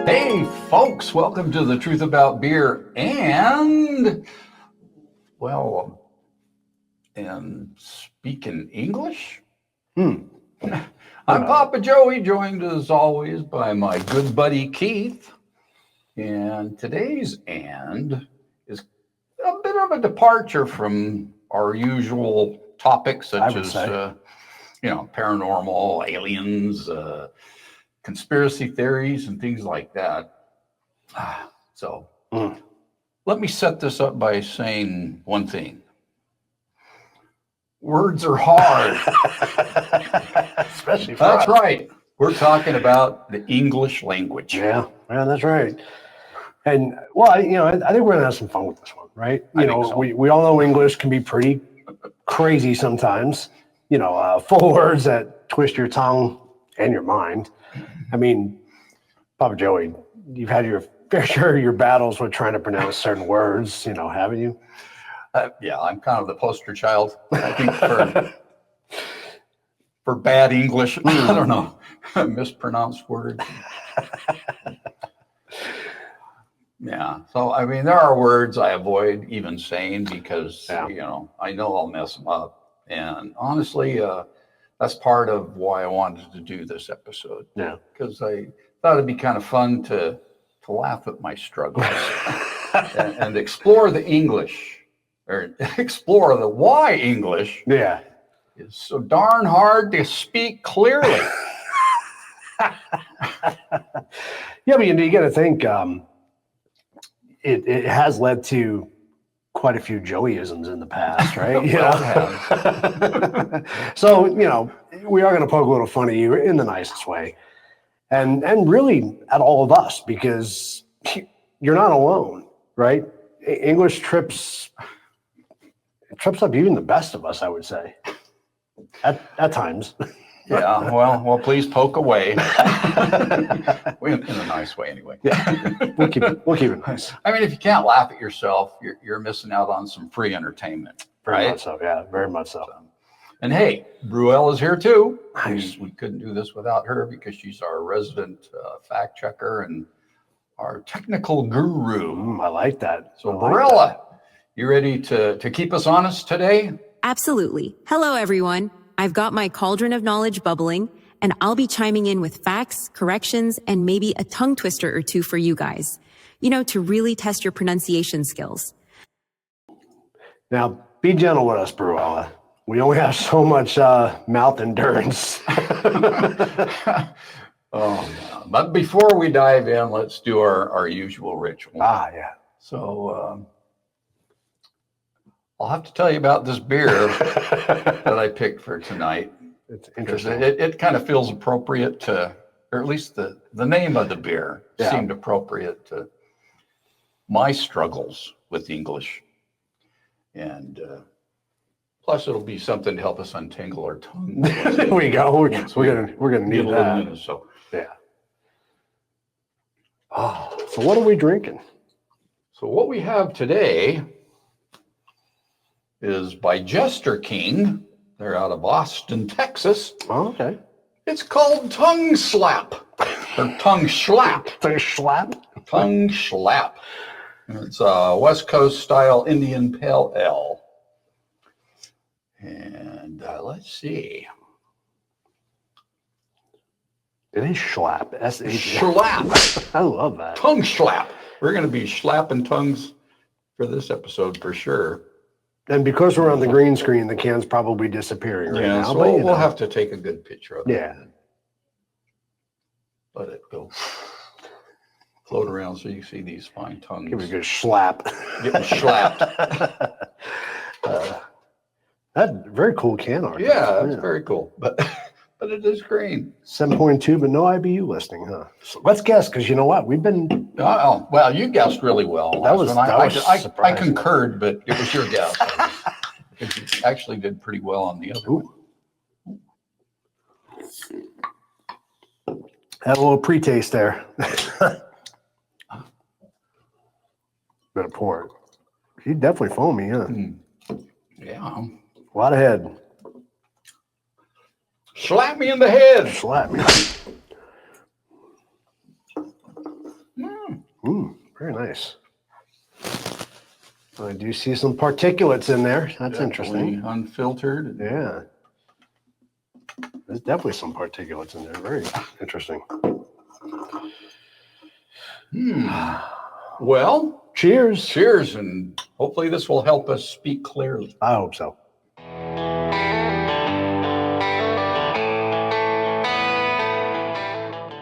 Hey, folks, welcome to The Truth About Beer and, speaking English. I'm Papa Joey, joined as always by my good buddy Keith. And today's and is a bit of a departure from our usual topics, such as, paranormal, aliens, conspiracy theories and things like that. So let me set this up by saying one thing. Words are hard. Especially for That's us. right. We're talking about the English language. Yeah, that's right. And well, I think we're gonna have some fun with this one, right? We all know English can be pretty crazy sometimes. Full words that twist your tongue and your mind. I mean, Papa Joey, you've had your fair share of your battles with trying to pronounce certain words, haven't you? Yeah, I'm kind of the poster child, I think, for bad English. I don't know, mispronounced words. Yeah, so I mean, there are words I avoid even saying because, I know I'll mess them up. And honestly, that's part of why I wanted to do this episode. Yeah. Because I thought it'd be kind of fun to laugh at my struggles and explore the English, or explore the why English is so darn hard to speak clearly. Yeah, but you got to think it has led to quite a few Joeyisms in the past, right? So, we are going to poke a little fun at you in the nicest way. And really at all of us, because you're not alone, right? English trips up even the best of us, I would say, at times. Yeah, well, please poke away. In a nice way, anyway. Yeah, we'll keep it nice. I mean, if you can't laugh at yourself, you're missing out on some free entertainment. Very much so, yeah, very much so. And hey, Bruelle is here too. Nice. We couldn't do this without her because she's our resident fact checker and our technical guru. I like that. So, Bruella, you ready to keep us honest today? Absolutely. Hello, everyone. I've got my cauldron of knowledge bubbling, and I'll be chiming in with facts, corrections, and maybe a tongue twister or two for you guys, to really test your pronunciation skills. Now, be gentle with us, Bruella. We only have so much mouth endurance. But before we dive in, let's do our usual ritual. Yeah. So I'll have to tell you about this beer that I picked for tonight. It's interesting. It kind of feels appropriate to, or at least the name of the beer seemed appropriate to my struggles with English. And plus, it'll be something to help us untangle our tongue. There we go. We're gonna need that. So yeah. So what are we drinking? So what we have today is by Jester King. They're out of Austin, Texas. Oh, okay. It's called Tongue Slap or Tongue Schlap. Tongue Schlap. Tongue Schlap. And it's a West Coast style Indian Pale Ale. And let's see. It is Schlap. Schlap. I love that. Tongue Schlap. We're going to be slapping tongues for this episode for sure. And because we're on the green screen, the can's probably disappearing right now. So but, we'll have to take a good picture of it. Yeah. Let it go. Float around so you see these fine tongues. Give it a good slap. Getting slapped. That's very cool can art. Yeah, it's very cool. But it is green. 7.2, but no IBU listing, huh? So let's guess, because you know what? We've been... Oh, well, you guessed really well. That was I surprising. concurred, but it was your guess. You actually did pretty well on the other one. Had a little pre-taste there. Better pour it. She's definitely foamy, huh? Yeah. A lot of head. Slap me in the head. Slap me. Very nice. I do see some particulates in there. That's Definitely interesting. unfiltered. Yeah. There's definitely some particulates in there. Very interesting. Well, Cheers. cheers, and hopefully this will help us speak clearly. I hope so.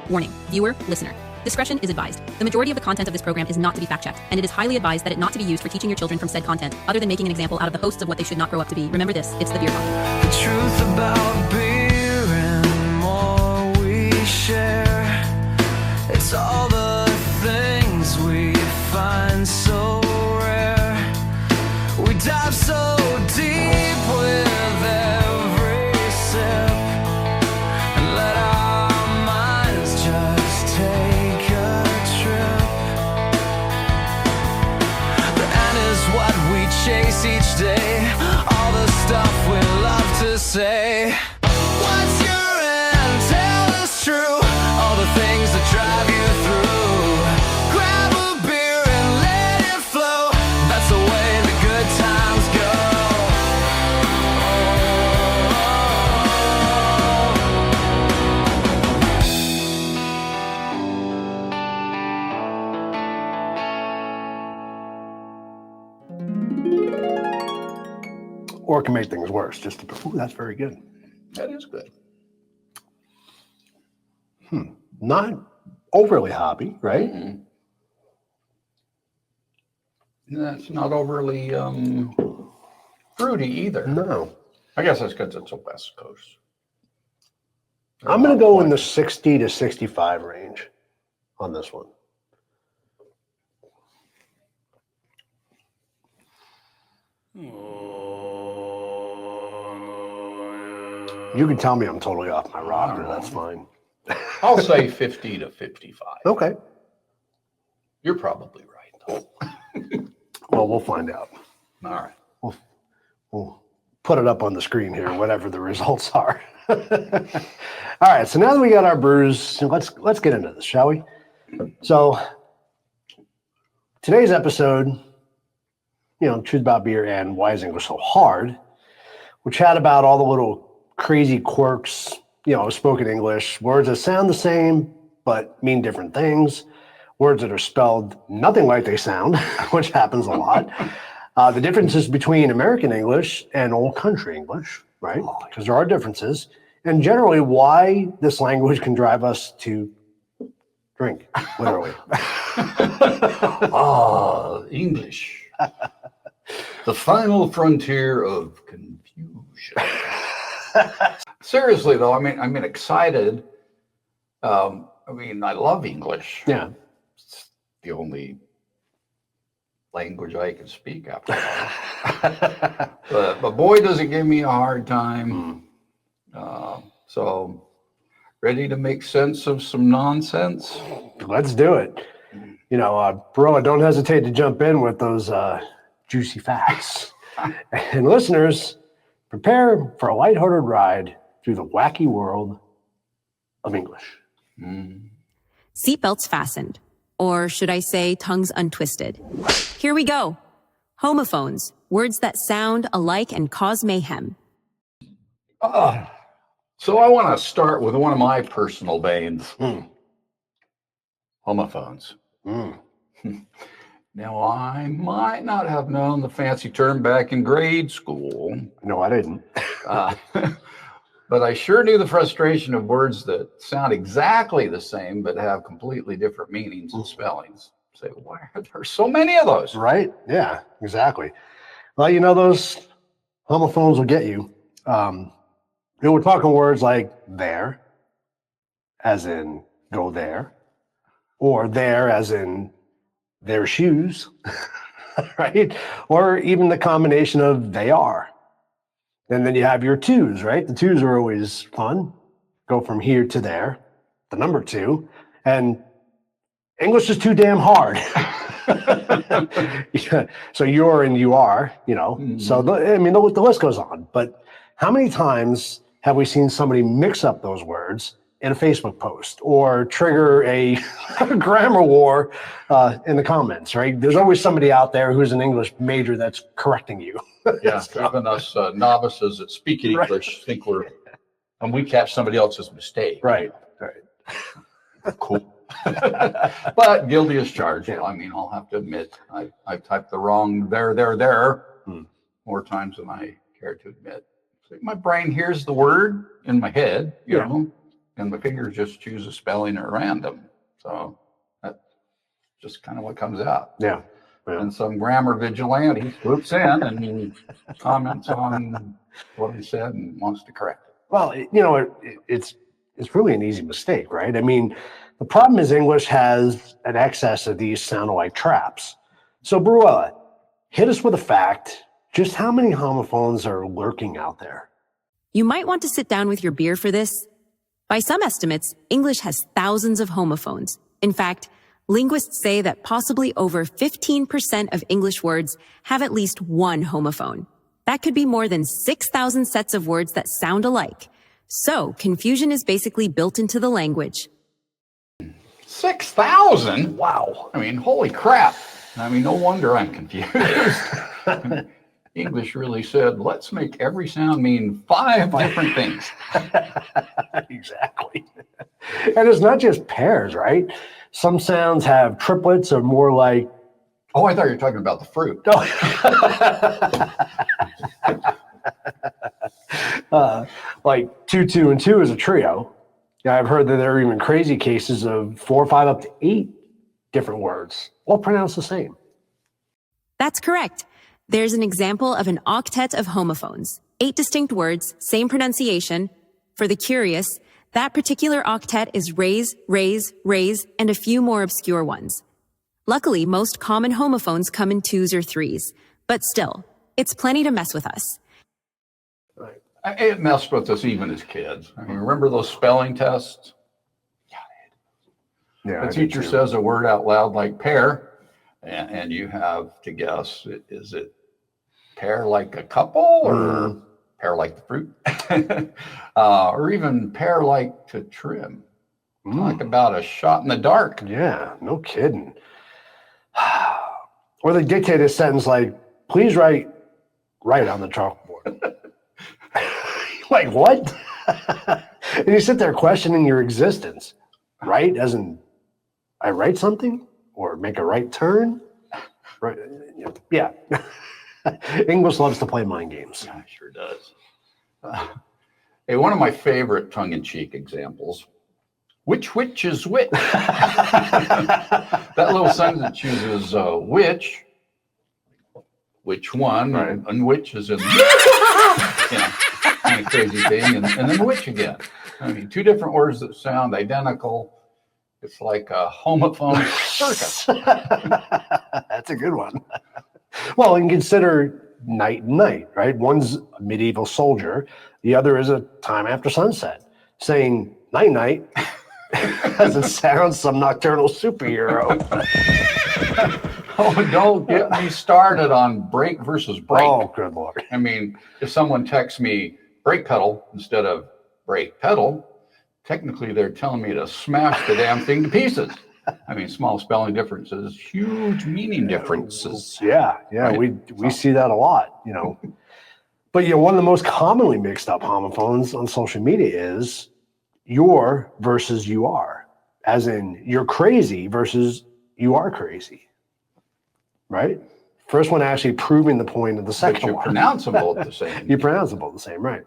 Warning, viewer, listener. Discretion is advised. The majority of the content of this program is not to be fact-checked, and it is highly advised that it not to be used for teaching your children from said content, other than making an example out of the hosts of what they should not grow up to be. Remember this, it's the beer pong. The truth about beer and the more we share, it's all the things we find so rare. We dive so deep with every sip and let our minds just take a trip. The end is what we chase each day, all the stuff we love to say. What's your end? Tell us true, all the things that drive you through. Grab a beer and let it flow, that's the way the good times go. Or it can make things worse. Just to, ooh, that's very good. That is good. Not overly hoppy, right? That's not overly fruity either. No. I guess that's because it's a West Coast. I'm going to go in the 60 to 65 range on this one. You can tell me I'm totally off my rocker. That's fine. I'll say 50 to 55. Okay. You're probably right, though. Well, we'll find out. All right. We'll put it up on the screen here, whatever the results are. All right. So now that we got our brews, let's get into this, shall we? So today's episode, Truth About Beer and Why is English So Hard, we chat about all the little crazy quirks, spoken English, words that sound the same but mean different things, words that are spelled nothing like they sound, which happens a lot. The differences between American English and Old Country English, right? Because there are differences. And generally why this language can drive us to drink, literally. English. The final frontier of confusion. Seriously, though, I'm excited. I love English. Yeah. It's the only language I can speak after all. but boy, does it give me a hard time. So, ready to make sense of some nonsense? Let's do it. Barilla, don't hesitate to jump in with those juicy facts. And listeners, prepare for a lighthearted ride through the wacky world of English. Seatbelts fastened. Or should I say tongues untwisted? Here we go. Homophones, words that sound alike and cause mayhem. So I want to start with one of my personal veins. Homophones. Now, I might not have known the fancy term back in grade school. No, I didn't. But I sure knew the frustration of words that sound exactly the same but have completely different meanings and spellings. Say, why are there so many of those? Right? Yeah, exactly. Well, those homophones will get you. We're talking words like there, as in go there, or there, as in their shoes, right? Or even the combination of they are. And then you have your twos, right? The twos are always fun. Go from here to there, the number two. And English is too damn hard. Yeah. So you're and you are, So, the list goes on. But how many times have we seen somebody mix up those words in a Facebook post or trigger a grammar war in the comments, right? There's always somebody out there who's an English major that's correcting you. Yeah, even us novices that speak English think and we catch somebody else's mistake. Right. Cool. But guilty as charged. Yeah. I mean, I'll have to admit, I typed the wrong there more times than I care to admit. So my brain hears the word in my head, you know, and my fingers just choose a spelling at random. So that's just kind of what comes out. Yeah. And some grammar vigilante swoops in and he comments on what he said and wants to correct it. Well, it's really an easy mistake, right? I mean, the problem is English has an excess of these sound-alike traps. So, Bruella, hit us with a fact. Just how many homophones are lurking out there? You might want to sit down with your beer for this. By some estimates, English has thousands of homophones. In fact, linguists say that possibly over 15% of English words have at least one homophone. That could be more than 6,000 sets of words that sound alike. So, confusion is basically built into the language. 6,000? Wow. I mean, holy crap. I mean, no wonder I'm confused. English really said, let's make every sound mean 5 different things. Exactly. And it's not just pairs, right? Some sounds have triplets or more like... Oh, I thought you were talking about the fruit. Like 2, 2, and 2 is a trio. Yeah, I've heard that there are even crazy cases of 4, 5, up to 8 different words, all pronounced the same. That's correct. There's an example of an octet of homophones. 8 distinct words, same pronunciation. For the curious, that particular octet is raise, raise, raise, and a few more obscure ones. Luckily, most common homophones come in 2s or 3s, but still, it's plenty to mess with us. It messed with us even as kids. I mean, remember those spelling tests? Yeah, the teacher says a word out loud like pear, and you have to guess, is it pear like a couple or pear like the fruit? Or even pear like to trim. Talk about a shot in the dark. Yeah, no kidding. Or they dictate a sentence like, please write on the chalkboard. Like, what? And you sit there questioning your existence. Right? As in, I write something? Or make a right turn? Right? Yeah. English loves to play mind games. Yeah, it sure does. Hey, one of my favorite tongue-in-cheek examples. Which is which? That little sentence chooses which one, right, and which is in, kind of crazy thing, and then which again. I mean, 2 different words that sound identical. It's like a homophone circus. That's a good one. Well, and consider night and night, right? One's a medieval soldier. The other is a time after sunset. Saying night-night doesn't sound some nocturnal superhero. Oh, don't get me started on brake versus brake. Oh, good Lord. I mean, if someone texts me brake pedal instead of brake pedal, technically they're telling me to smash the damn thing to pieces. I mean, small spelling differences, huge meaning differences. Yeah, right? we see that a lot, But one of the most commonly mixed up homophones on social media is your versus you are, as in you're crazy versus you are crazy, right? First one actually proving the point of the second one. But you pronounce them both the same. You pronounce them both the same, right?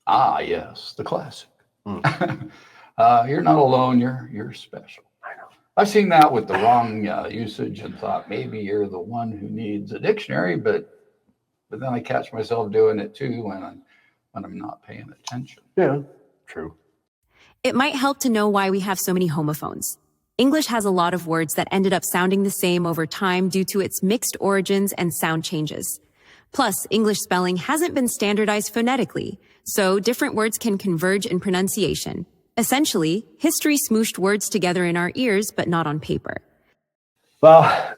Ah, yes, the classic. You're not alone, you're special. I know. I've seen that with the wrong usage and thought maybe you're the one who needs a dictionary, but then I catch myself doing it too when I'm not paying attention. Yeah, true. It might help to know why we have so many homophones. English has a lot of words that ended up sounding the same over time due to its mixed origins and sound changes. Plus, English spelling hasn't been standardized phonetically, so different words can converge in pronunciation. Essentially, history smooshed words together in our ears, but not on paper. Well,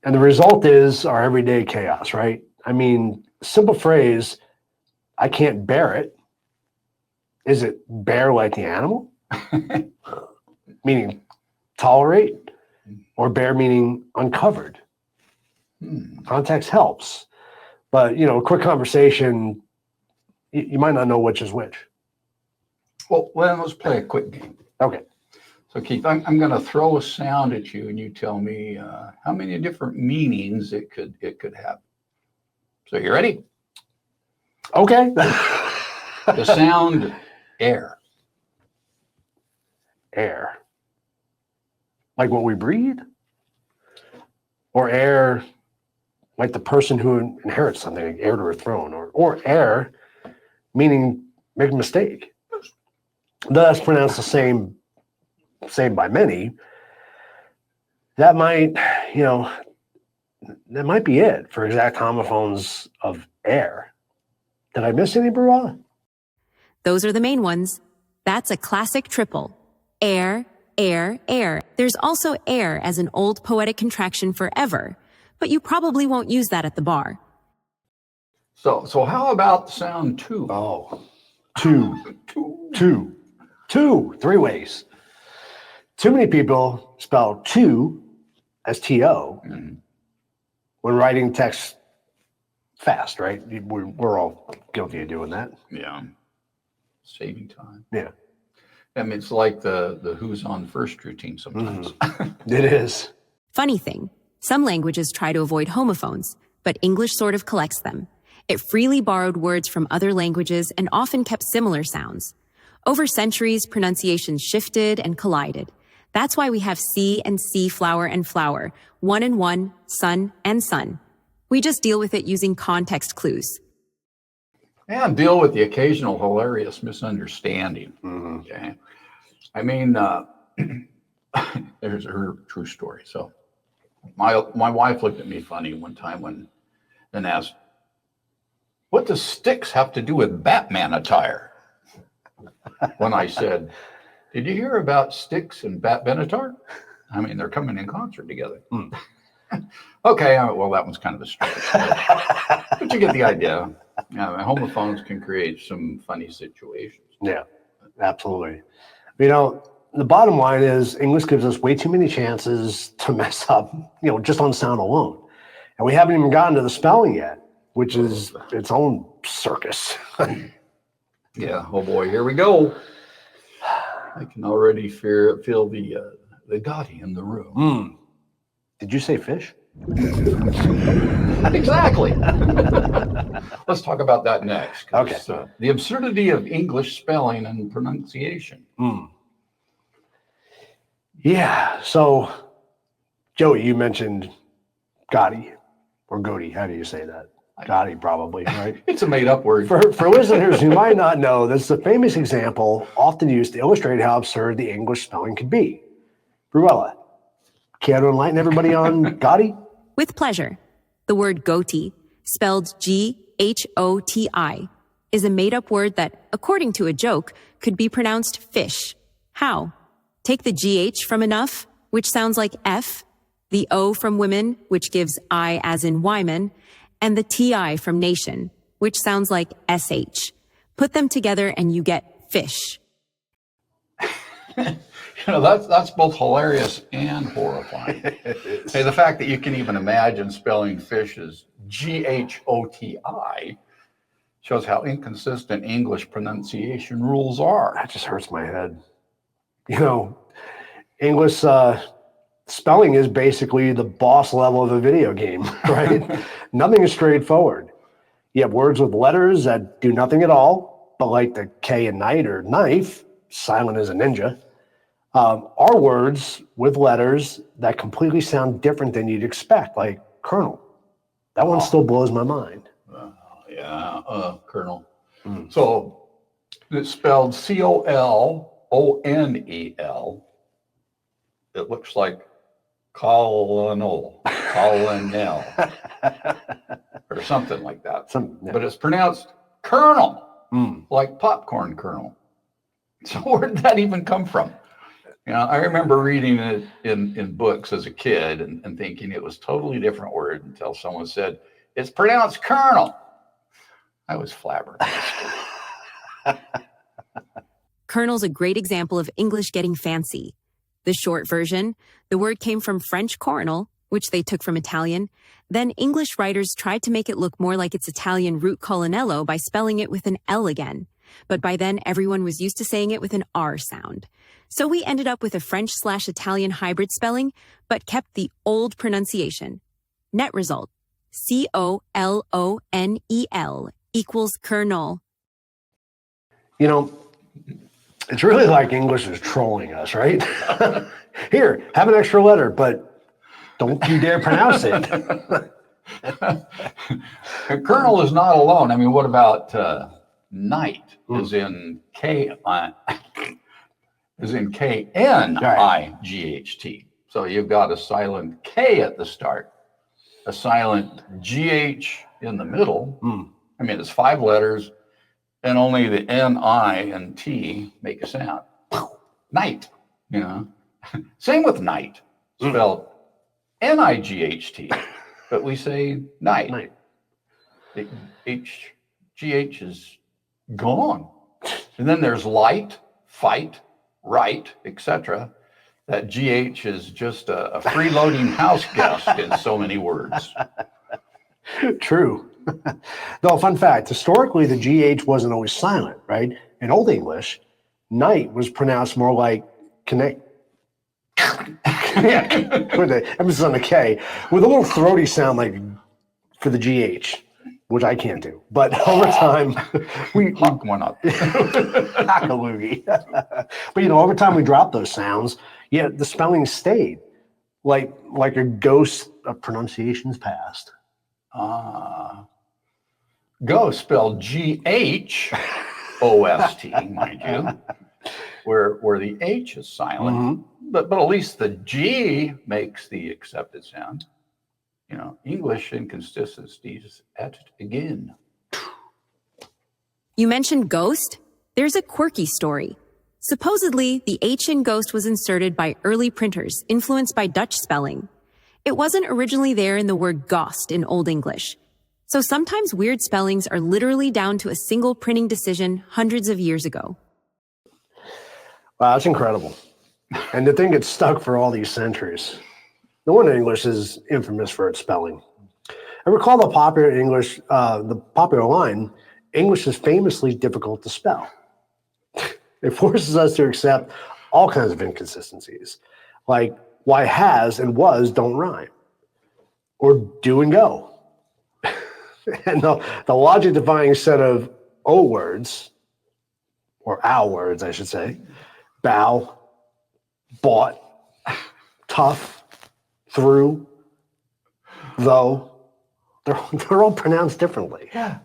and the result is our everyday chaos, right? I mean, simple phrase, I can't bear it. Is it bear like the animal? Meaning tolerate, or bare meaning uncovered. Context helps. But, a quick conversation, you might not know which is which. Well, let's play a quick game. Okay. So, Keith, I'm going to throw a sound at you, and you tell me how many different meanings it could have. So, you ready? Okay. The sound air. Air. Like what we breathe? Or air like the person who inherits something, like heir to a throne, or heir, meaning make a mistake. Thus pronounced the same by many. That might, that might be it for exact homophones of air. Did I miss any, Bruella? Those are the main ones. That's a classic triple. Air, air, air. There's also air as an old poetic contraction for ever, but you probably won't use that at the bar. So how about the sound two? Oh, two. 3 ways. Too many people spell two as T-O when writing text fast, right? We're all guilty of doing that. Yeah. Saving time. Yeah. I mean, it's like the who's on first routine sometimes. It is. Funny thing, some languages try to avoid homophones, but English sort of collects them. It freely borrowed words from other languages and often kept similar sounds. Over centuries, pronunciations shifted and collided. That's why we have sea and sea, flower and flower, one and one, sun and sun. We just deal with it using context clues. And deal with the occasional hilarious misunderstanding. Okay. I mean, there's her true story. So my wife looked at me funny one time and asked, "What does Styx have to do with Batman attire?" When I said, "Did you hear about Styx and Bat Benatar? I mean, they're coming in concert together." Okay, well, that one's kind of a stretch. But you get the idea. Homophones can create some funny situations. Yeah, absolutely. The bottom line is English gives us way too many chances to mess up, just on sound alone. And we haven't even gotten to the spelling yet, which is its own circus. Yeah. Oh boy, here we go. I can already feel the Gotti in the room. Did you say fish? Exactly. Let's talk about that next. Okay. The absurdity of English spelling and pronunciation. Yeah. So, Joey, you mentioned Gotti or Goaty. How do you say that? Gotti, probably, right? It's a made-up word. For listeners who might not know, this is a famous example often used to illustrate how absurd the English spelling could be. Bruella, care to enlighten everybody on Gotti? With pleasure. The word goatee, spelled G-H-O-T-I, is a made-up word that, according to a joke, could be pronounced fish. How? Take the G-H from enough, which sounds like F, the O from women, which gives I as in Wyman, and the T-I from nation, which sounds like S-H. Put them together and you get fish. That's both hilarious and horrifying. Hey, the fact that you can even imagine spelling fish as G-H-O-T-I shows how inconsistent English pronunciation rules are. That just hurts my head. English spelling is basically the boss level of a video game, right? Nothing is straightforward. You have words with letters that do nothing at all, but like the K in night or knife, silent as a ninja, are words with letters that completely sound different than you'd expect, like colonel. That one still blows my mind. Colonel. So it's spelled C-O-L-O-N-E-L. It looks like colonel, or something like that. But it's pronounced kernel, like popcorn kernel. So where did that even come from? I remember reading it in books as a kid and thinking it was a totally different word until someone said, "It's pronounced kernel." I was flabbergasted. Colonel's a great example of English getting fancy. The short version, the word came from French coronal, which they took from Italian. Then English writers tried to make it look more like its Italian root colonello by spelling it with an L again. But by then, everyone was used to saying it with an R sound. So we ended up with a French/Italian hybrid spelling, but kept the old pronunciation. Net result, COLONEL equals kernel. You know, it's really like English is trolling us, right? Here, have an extra letter, but don't you dare pronounce it. Colonel is not alone. I mean, what about knight? Is in KNIGHT. So you've got a silent K at the start, a silent GH in the middle. I mean, it's 5 letters, and only the NI and T make a sound. Night, you know. Same with night, spelled NIGHT, but we say night. The GH is gone. And then there's light, fight, right, etc. That GH is just a freeloading house guest in so many words. True. Though, fun fact, historically, the GH wasn't always silent, right? In Old English, night was pronounced more like connect. With the emphasis on the K, with a little throaty sound like for the GH, which I can't do. But over time, we Hawk one up. Hackaloogie. But over time we dropped those sounds, yet the spelling stayed, like a ghost of pronunciations past. Ghost spelled GHOST, mind you, where the H is silent, but at least the G makes the accepted sound. English inconsistencies at it again. You mentioned ghost? There's a quirky story. Supposedly, the H in ghost was inserted by early printers, influenced by Dutch spelling. It wasn't originally there in the word gost in Old English. So sometimes weird spellings are literally down to a single printing decision hundreds of years ago. Wow, that's incredible. And to think it's stuck for all these centuries. No wonder English is infamous for its spelling. I recall the popular line, English is famously difficult to spell. It forces us to accept all kinds of inconsistencies, like why has and was don't rhyme, or do and go. And the logic-defying set of O words, or ow words, I should say, bow, bought, tough, through, though, they're all pronounced differently. Yeah.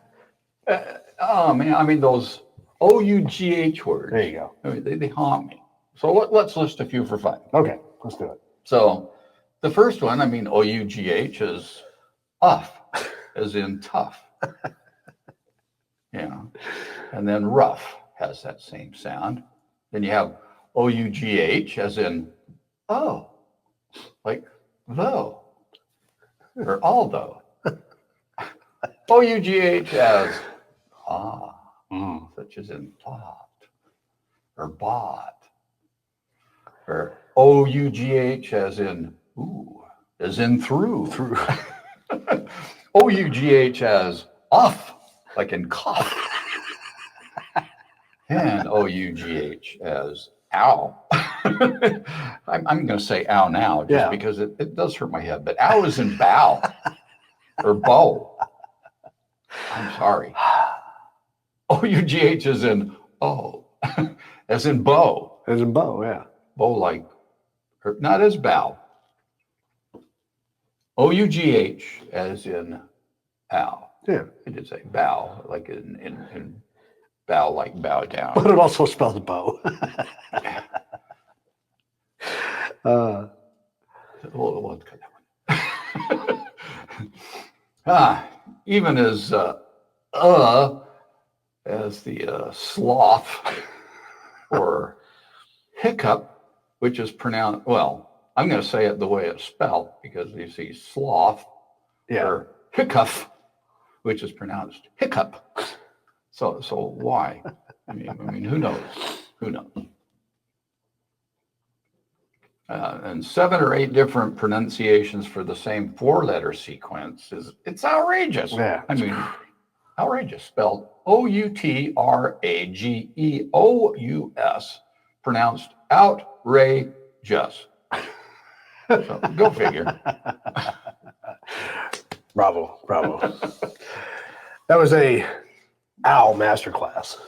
Oh, man, I mean, those OUGH words. There you go. I mean, they haunt me. So let's list a few for fun. Okay, let's do it. So the first one, I mean, OUGH is off, as in tough. And then rough has that same sound. Then you have OUGH as in oh, like though, or although. OUGH as such as in thought, or bought, or OUGH as in ooh, as in through. OUGH as off, like in cough. And OUGH as ow. I'm going to say ow now just because it does hurt my head. But ow is in bow or bow. I'm sorry. OUGH is in oh, as in bow. As in bow, yeah. Bow like, or not as bow. OUGH as in ow. Yeah. I did say bow, like in bow, like bow down. But it also spells bow. Let's cut that one. Even as the sloth or hiccup, which is pronounced, well, I'm going to say it the way it's spelled because you see sloth or hiccup, which is pronounced hiccup. So why? I mean, who knows? Who knows? And 7 or 8 different pronunciations for the same 4-letter sequence it's outrageous. Yeah. I mean, outrageous, spelled Outrageous, pronounced outrageous. So go figure. Bravo. That was a owl masterclass.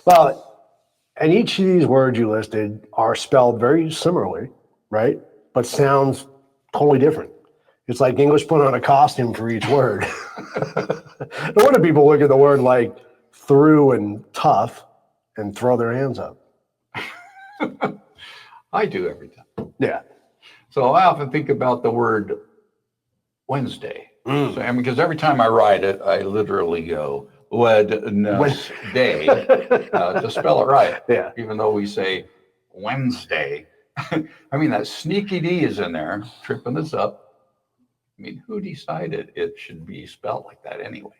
Well, and each of these words you listed are spelled very similarly, right? But sounds totally different. It's like English put on a costume for each word. No wonder people look at the word like through and tough and throw their hands up. I do every time. Yeah. So I often think about the word Wednesday. So, because every time I write it, I literally go Wednesday to spell it right. Yeah. Even though we say Wednesday. I mean, that sneaky D is in there, tripping us up. I mean, who decided it should be spelled like that anyway?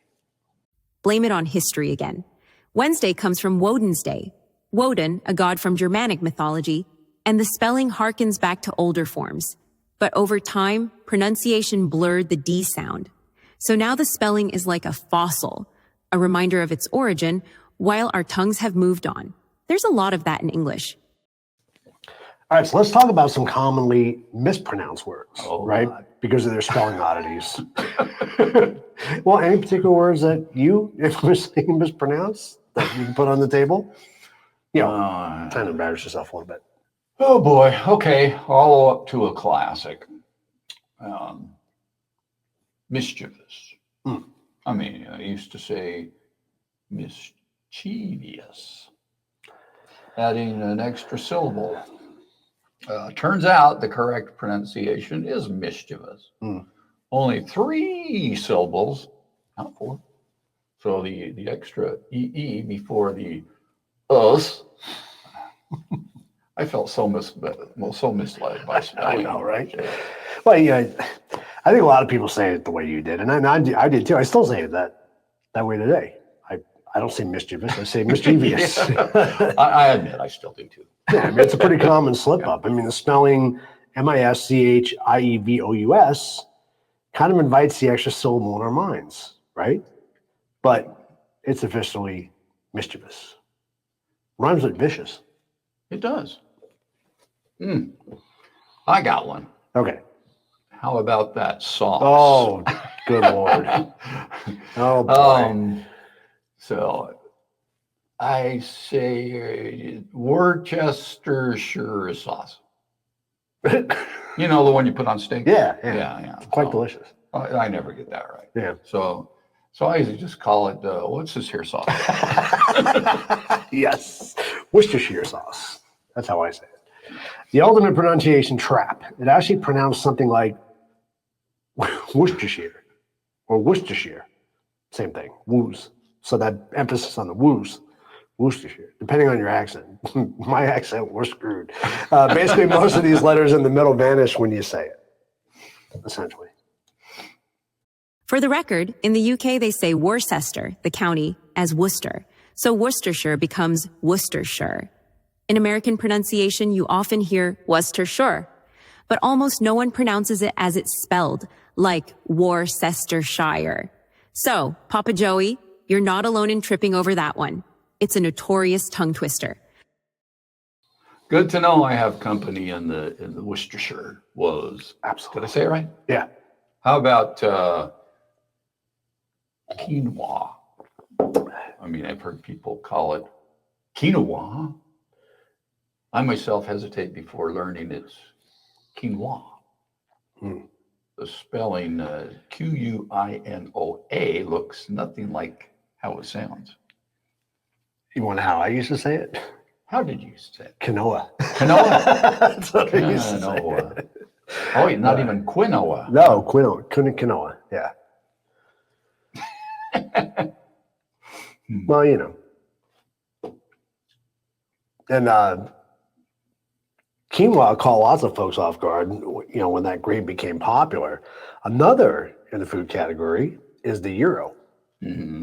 Blame it on history again. Wednesday comes from Woden's Day. Woden, a god from Germanic mythology, and the spelling harkens back to older forms. But over time, pronunciation blurred the D sound. So now the spelling is like a fossil, a reminder of its origin, while our tongues have moved on. There's a lot of that in English. All right, so let's talk about some commonly mispronounced words, right? God. Because of their spelling oddities. Well, any particular words that you mispronounce that you can put on the table? You know, kind of embarrass yourself a little bit. Oh boy. Okay. All up to a classic. Mischievous. I mean, I used to say mischievous, adding an extra syllable. Turns out the correct pronunciation is mischievous. Only 3 syllables, not 4. So the extra EE before the us. I felt so misled by spelling. I know, right? Well, yeah, I think a lot of people say it the way you did, and I did too. I still say it that way today. I don't say mischievous. I say mischievous. I admit I still do too. Yeah, I mean, it's a pretty common slip up. I mean, the spelling MISCHIEVOUS kind of invites the extra syllable in our minds, right? But it's officially mischievous. Rhymes with vicious. It does. I got one. Okay. How about that sauce? Oh, good Lord. Oh, boy. So I say Worcestershire sauce. You know, the one you put on steak? Yeah. Quite delicious. I never get that right. Yeah. So I usually just call it, what's this here sauce? Yes. Worcestershire sauce. That's how I say it. The ultimate pronunciation trap. It actually pronounced something like Worcestershire or Worcestershire. Same thing. Woos. So that emphasis on the woos. Worcestershire, depending on your accent. My accent, we're screwed. Basically, most of these letters in the middle vanish when you say it, essentially. For the record, in the UK, they say Worcester, the county, as Worcester. So Worcestershire becomes Worcestershire. In American pronunciation, you often hear Worcestershire, but almost no one pronounces it as it's spelled, like Worcestershire. So, Papa Joey, you're not alone in tripping over that one. It's a notorious tongue twister. Good to know I have company in the Worcestershire was. Absolutely. Did I say it right? Yeah. How about quinoa? I mean, I've heard people call it quinoa. I myself hesitate before learning it's quinoa. The spelling Quinoa looks nothing like how it sounds. You want how I used to say it? How did you say it? Quinoa. Quinoa? That's what I used to say. Quinoa. Oh, not even quinoa. No, quinoa. Yeah. Well, you know. And quinoa caught lots of folks off guard, you know, when that grain became popular. Another in the food category is the gyro,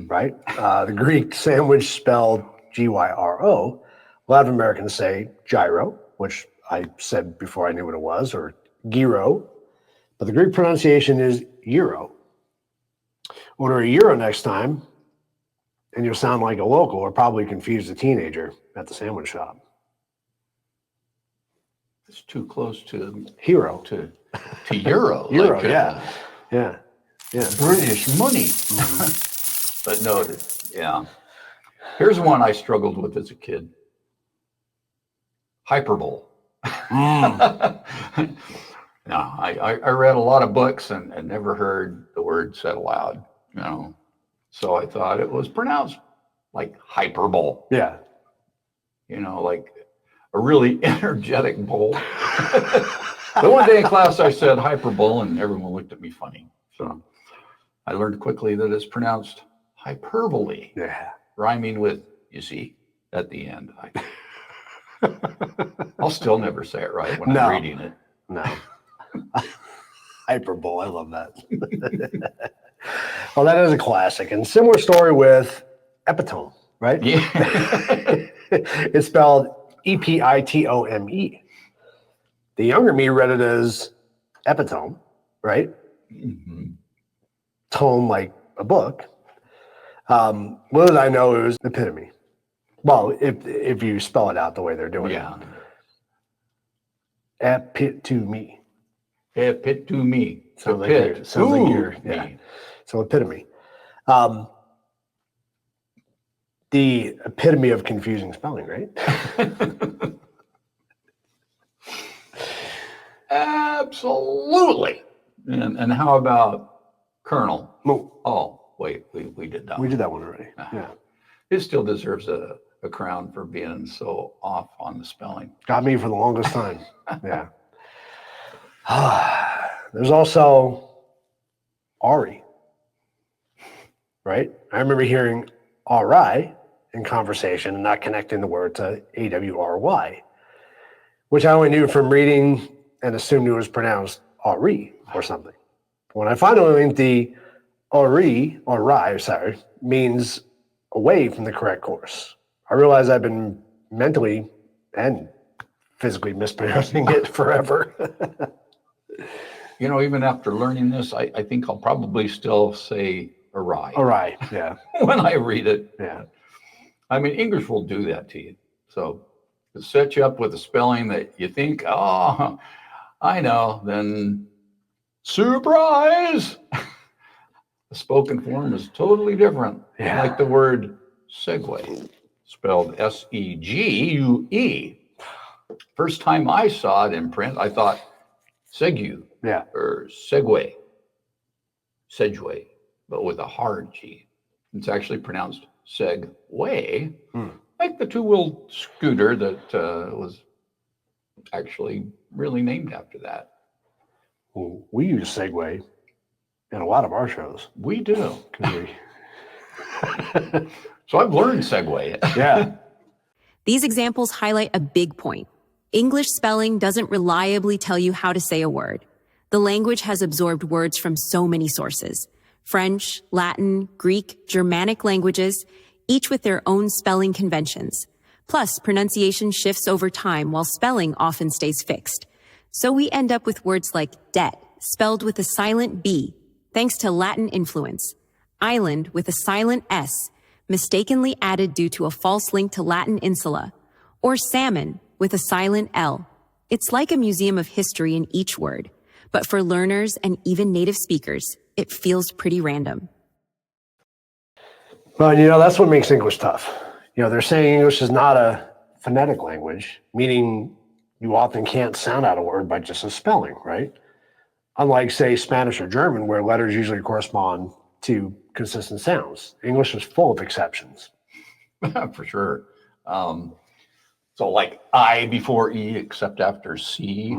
right? The Greek sandwich spelled Gyro. A lot of Americans say gyro, which I said before I knew what it was, or gyro. But the Greek pronunciation is gyro. Order a gyro next time, and you'll sound like a local or probably confuse a teenager at the sandwich shop. It's too close to Hero. to euro. Euro, like, yeah. British money. But no, yeah. Here's one I struggled with as a kid. Hyperbole. No, I read a lot of books and never heard the word said aloud, So I thought it was pronounced like hyperbole, Yeah. Like a really energetic bowl. The one day in class I said hyperbole and everyone looked at me funny. So I learned quickly that it's pronounced hyperbole, rhyming with, you see, at the end. I'll still never say it right when I'm reading it. No. Hyperbole, I love that. Well, that is a classic. And similar story with epitome, right? Yeah. It's spelled Epitome. The younger me read it as epitome, right? Mm-hmm. Tome, like a book. Little did I know it was epitome. Well, if you spell it out the way they're doing it. Epitome. Epitome. Sounds like you're So epitome. The epitome of confusing spelling, right? Absolutely. And how about Colonel? No. Oh, wait, we did that. We did that one already. Yeah. It still deserves a crown for being so off on the spelling. Got me for the longest time. Yeah. There's also Ari, right? I remember hearing RI in conversation and not connecting the word to AWRY, which I only knew from reading and assumed it was pronounced Ari or something. When I finally learned the Ari, or Rai, sorry, means away from the correct course, I realized I've been mentally and physically mispronouncing it forever. Even after learning this, I think I'll probably still say awry. Awry, yeah. When I read it. Yeah. I mean, English will do that to you. So to set you up with a spelling that you think, oh, I know, then surprise! The spoken form is totally different. Yeah. Like the word segue, spelled S-E-G-U-E. First time I saw it in print, I thought segue. Yeah. Or Segway, but with a hard G. It's actually pronounced Segway, like the two-wheel scooter that was actually really named after that. Well, we use Segway in a lot of our shows. We do. So I've learned Segway. Yeah. These examples highlight a big point. English spelling doesn't reliably tell you how to say a word. The language has absorbed words from so many sources: French, Latin, Greek, Germanic languages, each with their own spelling conventions. Plus, pronunciation shifts over time while spelling often stays fixed. So we end up with words like debt, spelled with a silent B, thanks to Latin influence; island with a silent S, mistakenly added due to a false link to Latin insula; or salmon with a silent L. It's like a museum of history in each word. But for learners and even native speakers, it feels pretty random. Well, that's what makes English tough. They're saying English is not a phonetic language, meaning you often can't sound out a word by just a spelling, right? Unlike, say, Spanish or German, where letters usually correspond to consistent sounds. English is full of exceptions. For sure. So like I before E except after C.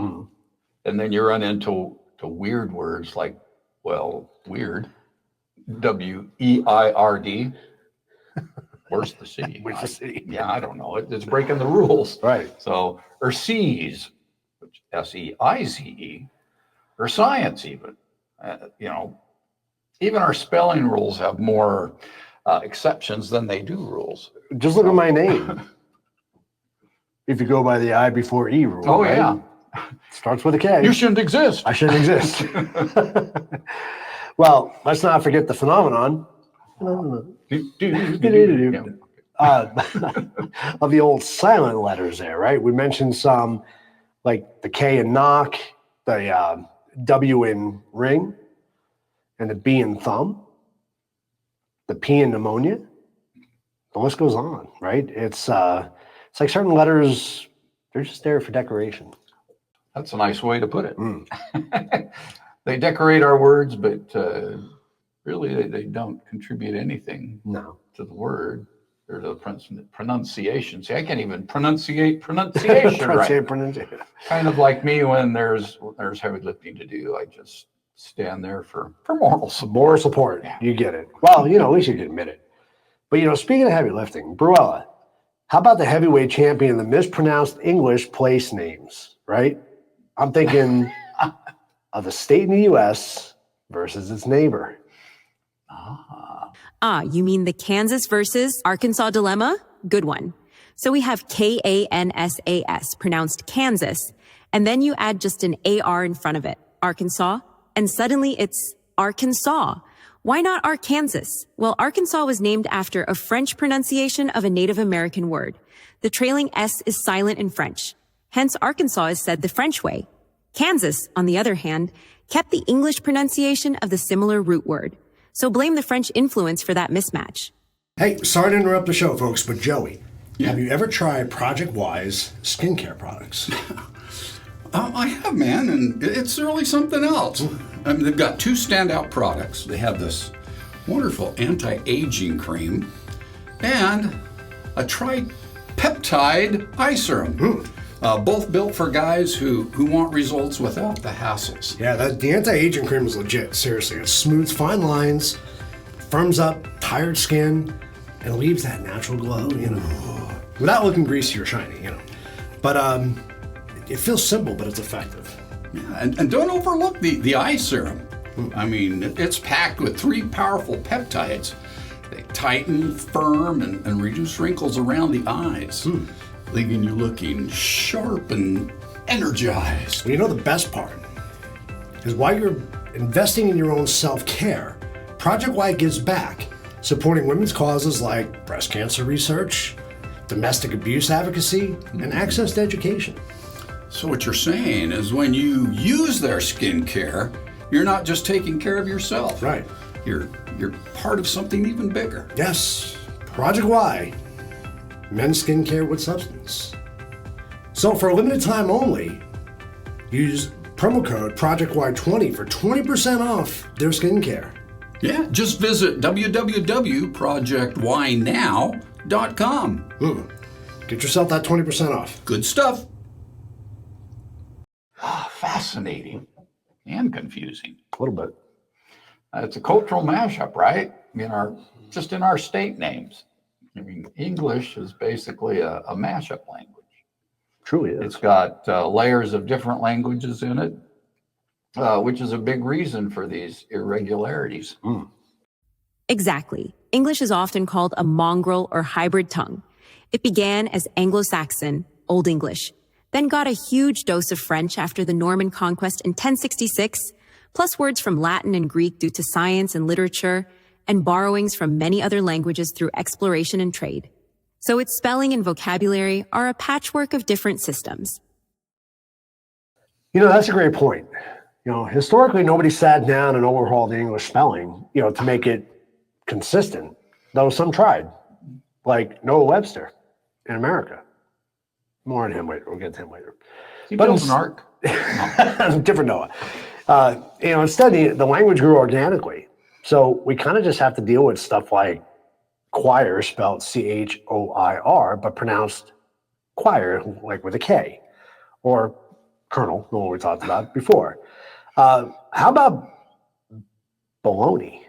And then you run into weird words like, weird. W-E-I-R-D. Where's the C? Where's the C? Yeah, I don't know. It's breaking the rules. Right. So, or C's, which S-E-I-Z-E, or science even. Even our spelling rules have more exceptions than they do rules. just look at my name. If you go by the I before E rule. Oh, right? yeah. Starts with a K. You shouldn't exist. I shouldn't exist. Well, let's not forget the phenomenon Yeah. of the old silent letters there, right? We mentioned some like the K in knock, the W in ring, and the B in thumb, the P in pneumonia. The list goes on, right? It's like certain letters, they're just there for decoration. That's a nice way to put it. They decorate our words, but really they don't contribute anything to the word or the pronunciation. See, I can't even pronunciation right. Kind of like me when there's heavy lifting to do. I just stand there for moral support. Moral support. Yeah. You get it. Well, at least you can admit it. But, speaking of heavy lifting, Bruella, how about the heavyweight champion, the mispronounced English place names, right? I'm thinking of a state in the U.S. versus its neighbor. You mean the Kansas versus Arkansas dilemma? Good one. So we have Kansas, pronounced Kansas, and then you add just an AR in front of it, Arkansas, and suddenly it's Arkansas. Why not Arkansas? Well, Arkansas was named after a French pronunciation of a Native American word. The trailing S is silent in French. Hence, Arkansas is said the French way. Kansas, on the other hand, kept the English pronunciation of the similar root word. So blame the French influence for that mismatch. Hey, sorry to interrupt the show, folks, but Joey, have you ever tried Project Y's skincare products? I have, man, and it's really something else. I mean, they've got two standout products. They have this wonderful anti-aging cream and a tripeptide eye serum. Both built for guys who want results without the hassles. Yeah, the anti-aging cream is legit, seriously. It smooths fine lines, firms up tired skin, and leaves that natural glow, without looking greasy or shiny, But it feels simple, but it's effective. Yeah, and don't overlook the eye serum. I mean, it's packed with 3 powerful peptides. They tighten, firm, and reduce wrinkles around the eyes, leaving you looking sharp and energized. Well, the best part is while you're investing in your own self-care, Project Y gives back, supporting women's causes like breast cancer research, domestic abuse advocacy, and access to education. So what you're saying is when you use their skincare, you're not just taking care of yourself. Right. You're part of something even bigger. Yes, Project Y, men's skincare with substance. So for a limited time only, use promo code ProjectY20 for 20% off their skincare. Yeah, just visit www.projectynow.com. Get yourself that 20% off. Good stuff. Fascinating and confusing. A little bit. It's a cultural mashup, right? In our state names. I mean, English is basically a mashup language. Truly is. It's got layers of different languages in it, which is a big reason for these irregularities. Exactly. English is often called a mongrel or hybrid tongue. It began as Anglo-Saxon, Old English, then got a huge dose of French after the Norman conquest in 1066, plus words from Latin and Greek due to science and literature, and borrowings from many other languages through exploration and trade. So its spelling and vocabulary are a patchwork of different systems. That's a great point. Historically, nobody sat down and overhauled the English spelling, to make it consistent, though some tried, like Noah Webster in America. More on him later. We'll get to him later. He built an ark. Different Noah. Instead, the language grew organically. So we kind of just have to deal with stuff like choir, spelled Choir, but pronounced choir, like with a K, or colonel, the one we talked about before. How about bologna?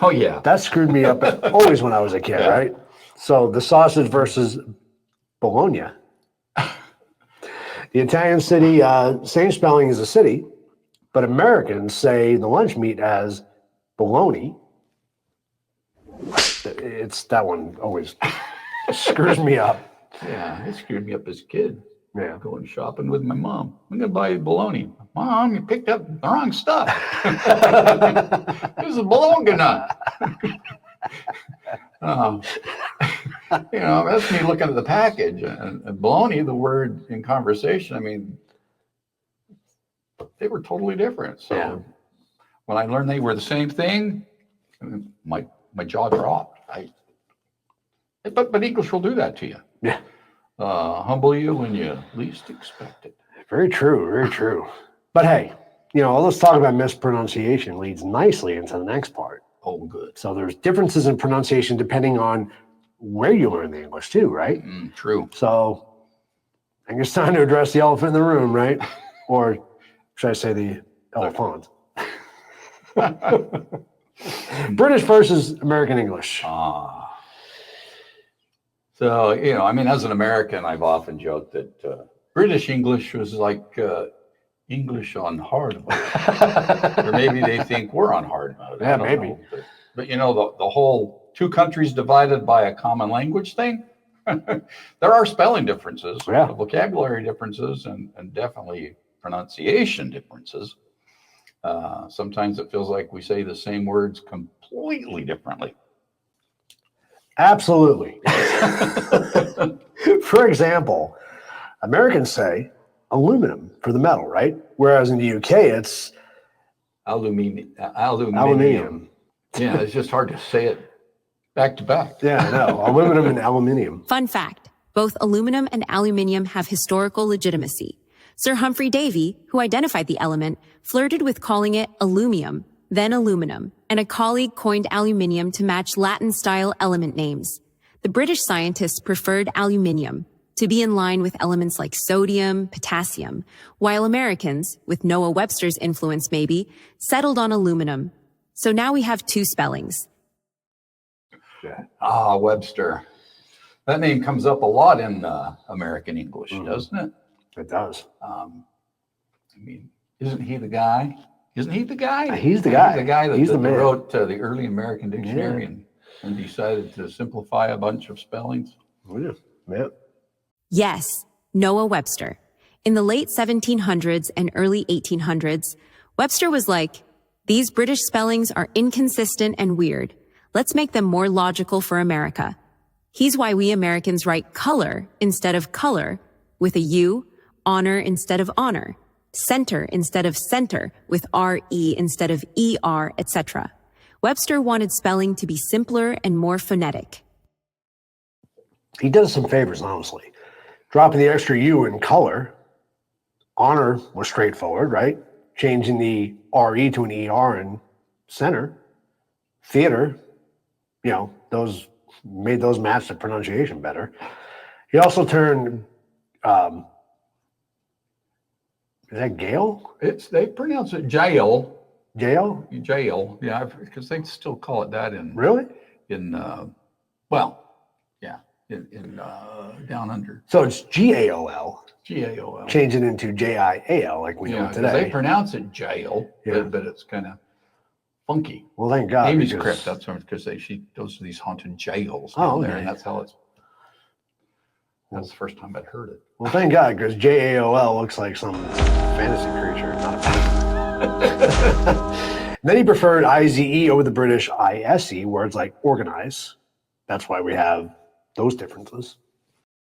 Oh, yeah. That screwed me up always when I was a kid, right? So the sausage versus Bologna. The Italian city, same spelling as the city, but Americans say the lunch meat as bologna. It's that one always Screws me up. Yeah, it screwed me up as a kid. Yeah. Going shopping with my mom. I'm going to buy bologna. Mom, you picked up the wrong stuff. This is bologna nut. That's me looking at the package. And bologna, the word in conversation, I mean, they were totally different. So when I learned they were the same thing, my jaw dropped. But English will do that to you. Yeah. Humble you when you least expect it. Very true. Very true. But hey, let's talk about mispronunciation leads nicely into the next part. Oh, good. So there's differences in pronunciation depending on where you learn the English too, right? True. So I think it's time to address the elephant in the room, right? Or should I say the elephant? British versus American English. So, as an American, I've often joked that British English was like English on hard mode. Or maybe they think we're on hard mode. Yeah, maybe. But the whole two countries divided by a common language thing, there are spelling differences, vocabulary differences, and definitely pronunciation differences. Sometimes it feels like we say the same words completely differently. Absolutely. For example, Americans say aluminum for the metal, right? Whereas in the UK, it's Aluminium. Yeah, it's just hard to say it back to back. Yeah, I know. Aluminum and aluminium. Fun fact, both aluminum and aluminium have historical legitimacy. Sir Humphrey Davy, who identified the element, flirted with calling it alumium, then aluminum, and a colleague coined aluminium to match Latin-style element names. The British scientists preferred aluminium to be in line with elements like sodium, potassium, while Americans, with Noah Webster's influence maybe, settled on aluminum. So now we have two spellings. Webster. That name comes up a lot in American English, doesn't it? It does. Isn't he the guy? He's the guy. He's the guy. He's the guy that man. wrote the early American dictionary and decided to simplify a bunch of spellings. Yeah. Yes, Noah Webster. In the late 1700s and early 1800s, Webster was like, these British spellings are inconsistent and weird. Let's make them more logical for America. He's why we Americans write color instead of color with a U, honor instead of honor, center instead of center with R-E instead of E-R, etc. Webster wanted spelling to be simpler and more phonetic. He does some favors, honestly. Dropping the extra U in color. Honor was straightforward, right? Changing the R-E to an E-R in center. Theater, those made those match the pronunciation better. He also turned, is that Gale? They pronounce it jail. Jail? Jail, yeah, because they still call it that in Really? In down under. So it's G-A-O-L. G-A-O-L. Change it into J-I-A-L like we know today. They pronounce it jail, but it's kind of funky. Well, thank God. Amy's Crypt, that's because she goes to these haunted jails down there, and that's how it's. That's the first time I'd heard it. Well, thank God, because J-A-O-L looks like some fantasy creature, not a person. Then he preferred I-Z-E over the British I-S-E, words like organize. That's why we have those differences.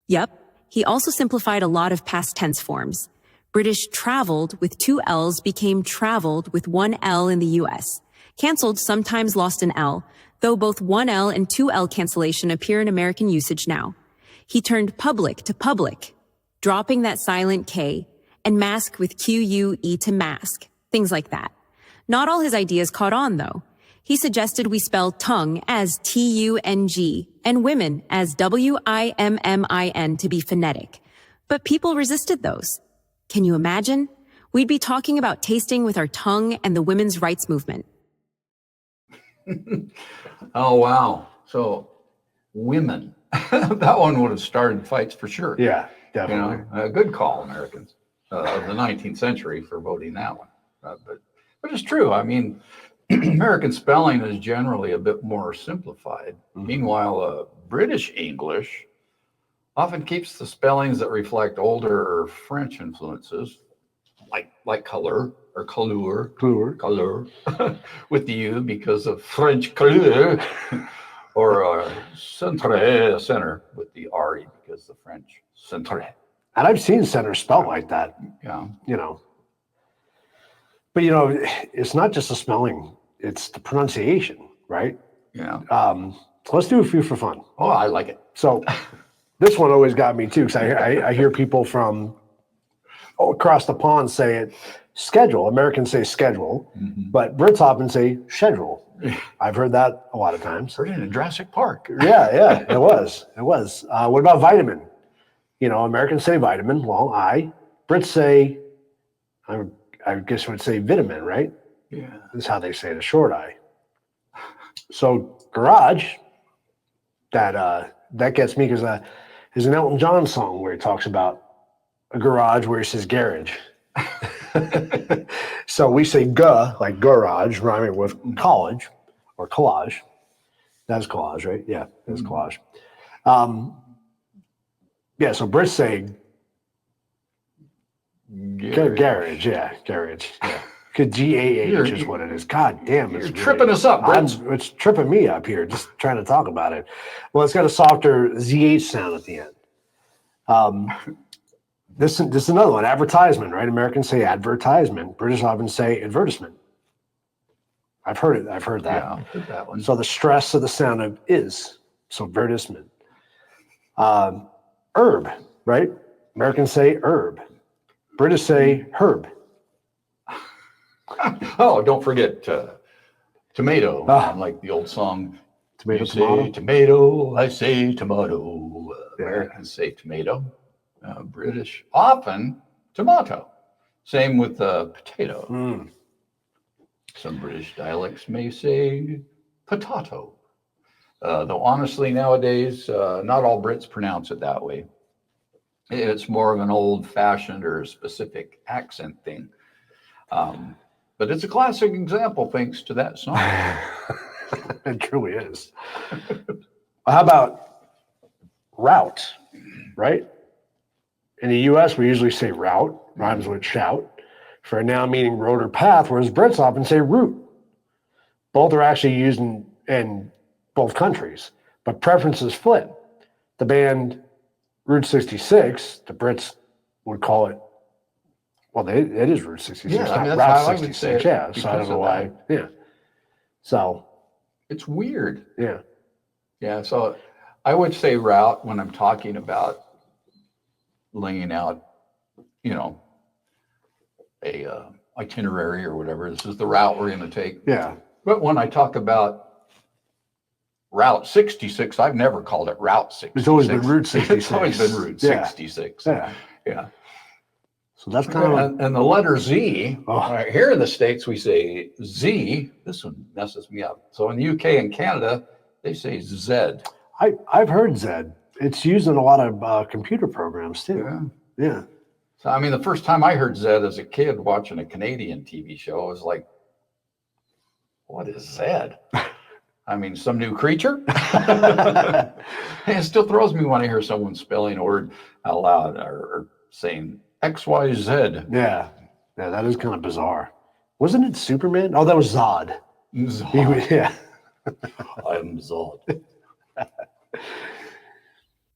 Yep. He also simplified a lot of past tense forms. British traveled with two L's became traveled with one L in the US. Canceled sometimes lost an L, though both one L and two L cancellation appear in American usage now. He turned public to public, dropping that silent K, and mask with Q-U-E to mask, things like that. Not all his ideas caught on, though. He suggested we spell tongue as T-U-N-G and women as W-I-M-M-I-N to be phonetic. But people resisted those. Can you imagine? We'd be talking about tasting with our tongue and the women's rights movement. Oh, wow. So women, that one would have started fights for sure. Yeah, definitely. A good call, Americans of the 19th century for voting that one. But it's true. I mean, American spelling is generally a bit more simplified. Meanwhile, British English often keeps the spellings that reflect older French influences, like color or color with the U because of French couleur, or center with the RE because the French centre. And I've seen center spelled like that, Yeah. you know. But, you know, it's not just the spelling, it's the pronunciation, right? Yeah. So let's do a few for fun. Oh, I like it. So this one always got me too, because I hear people from across the pond say it schedule. Americans say schedule, but Brits often say schedule. I've heard that a lot of times. Heard it in Jurassic Park. Yeah, it was. What about vitamin? You know, Americans say vitamin, long I. Brits say, I guess I would say vitamin, right? Yeah. This is how they say it, a short I. So garage, that gets me because there's an Elton John song where he talks about a garage where he says garage. So we say like garage, rhyming with college or collage. That's collage, right? Yeah, that's collage. Yeah, so Brits say garage, yeah, garage. Yeah. Because GAH is what it is. God damn, you're tripping us up, Brits. It's tripping me up here just trying to talk about it. Well, it's got a softer ZH sound at the end. This is another one, advertisement, right? Americans say advertisement. British often say advertisement. I've heard it. I've heard that. Yeah, I've heard that one. So the stress of the sound of is. So advertisement. Herb, right? Americans say herb. British say herb. Oh, don't forget tomato. Like the old song. Tomato, You tomato. say tomato, I say tomato. Americans say tomato. British often tomato. Same with potato. Some British dialects may say potato. Though honestly, nowadays, not all Brits pronounce it that way. It's more of an old-fashioned or specific accent thing. But it's a classic example thanks to that song. It truly is. How about route, right? In the U.S., we usually say route, rhymes with shout, for a noun meaning road or path, whereas Brits often say route. Both are actually used in both countries, but preferences flip. The band Route 66, the Brits would call it, well, it is Route 66, Yeah, I mean, not that's how I Route would 66, say it yeah, so I because don't know of why, yeah. So, It's weird. yeah. Yeah, so I would say route when I'm talking about laying out, a itinerary or whatever. This is the route we're going to take. Yeah. But when I talk about Route 66, I've never called it Route 66. It's always been Route 66. It's always been Route 66. Yeah. Yeah. So that's kind of And the letter Z, Oh. right, here in the States, we say Z. This one messes me up. So in the UK and Canada, they say Z. I've heard Zed. It's used in a lot of computer programs too. Yeah. So, I mean, the first time I heard Zed as a kid watching a Canadian TV show, I was like, what is Zed? I mean, some new creature? It still throws me when I hear someone spelling a word out loud or saying XYZ. Yeah. Yeah, that is kind of bizarre. Wasn't it Superman? Oh, that was Zod. Zod. Yeah. I'm Zod.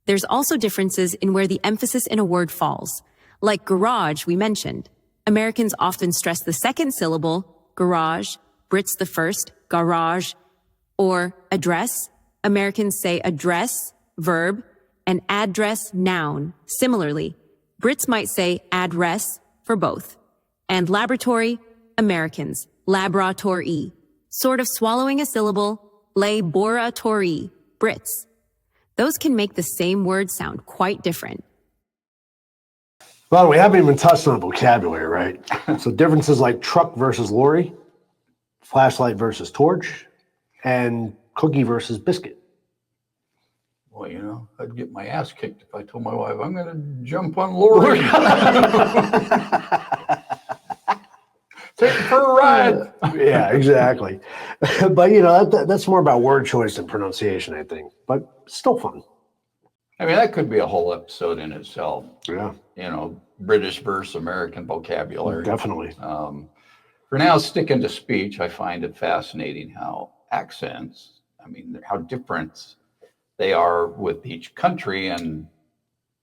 There's also differences in where the emphasis in a word falls. Like garage, we mentioned. Americans often stress the second syllable, garage, Brits the first, garage, or address. Americans say address, verb, and address, noun. Similarly, Brits might say address for both. And laboratory, Americans, laboratory. Sort of swallowing a syllable, laboratory, Brits. Those can make the same word sound quite different. Well, we haven't even touched on vocabulary, right? So differences like truck versus lorry, flashlight versus torch, and cookie versus biscuit. Well, I'd get my ass kicked if I told my wife, I'm going to jump on Lori. Take it for a ride. Yeah, exactly. But, you know, that's more about word choice than pronunciation, I think. But still fun. I mean, that could be a whole episode in itself. Yeah, You know, British versus American vocabulary. definitely. For now, sticking to speech, I find it fascinating how accents, I mean, how different they are with each country, and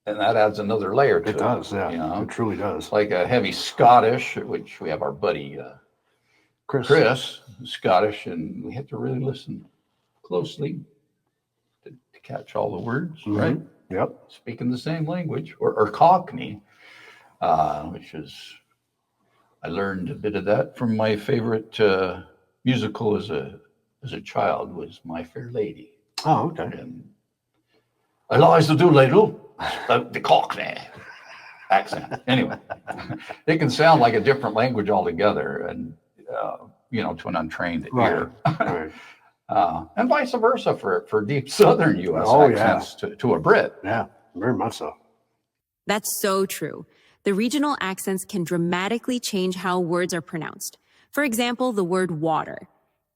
that adds another layer to it. It does, yeah. You know? It truly does. Like a heavy Scottish, which we have our buddy Chris, Scottish, and we have to really listen closely to catch all the words, right? Yep. Speaking the same language, or Cockney, which is, I learned a bit of that from my favorite musical as a child was My Fair Lady. Oh, okay. And Eliza Doolittle, the Cockney accent. Anyway, it can sound like a different language altogether, and you know, to an untrained ear. Right. And vice versa for deep Southern U.S. accents to a Brit. Yeah, very much so. That's so true. The regional accents can dramatically change how words are pronounced. For example, the word water.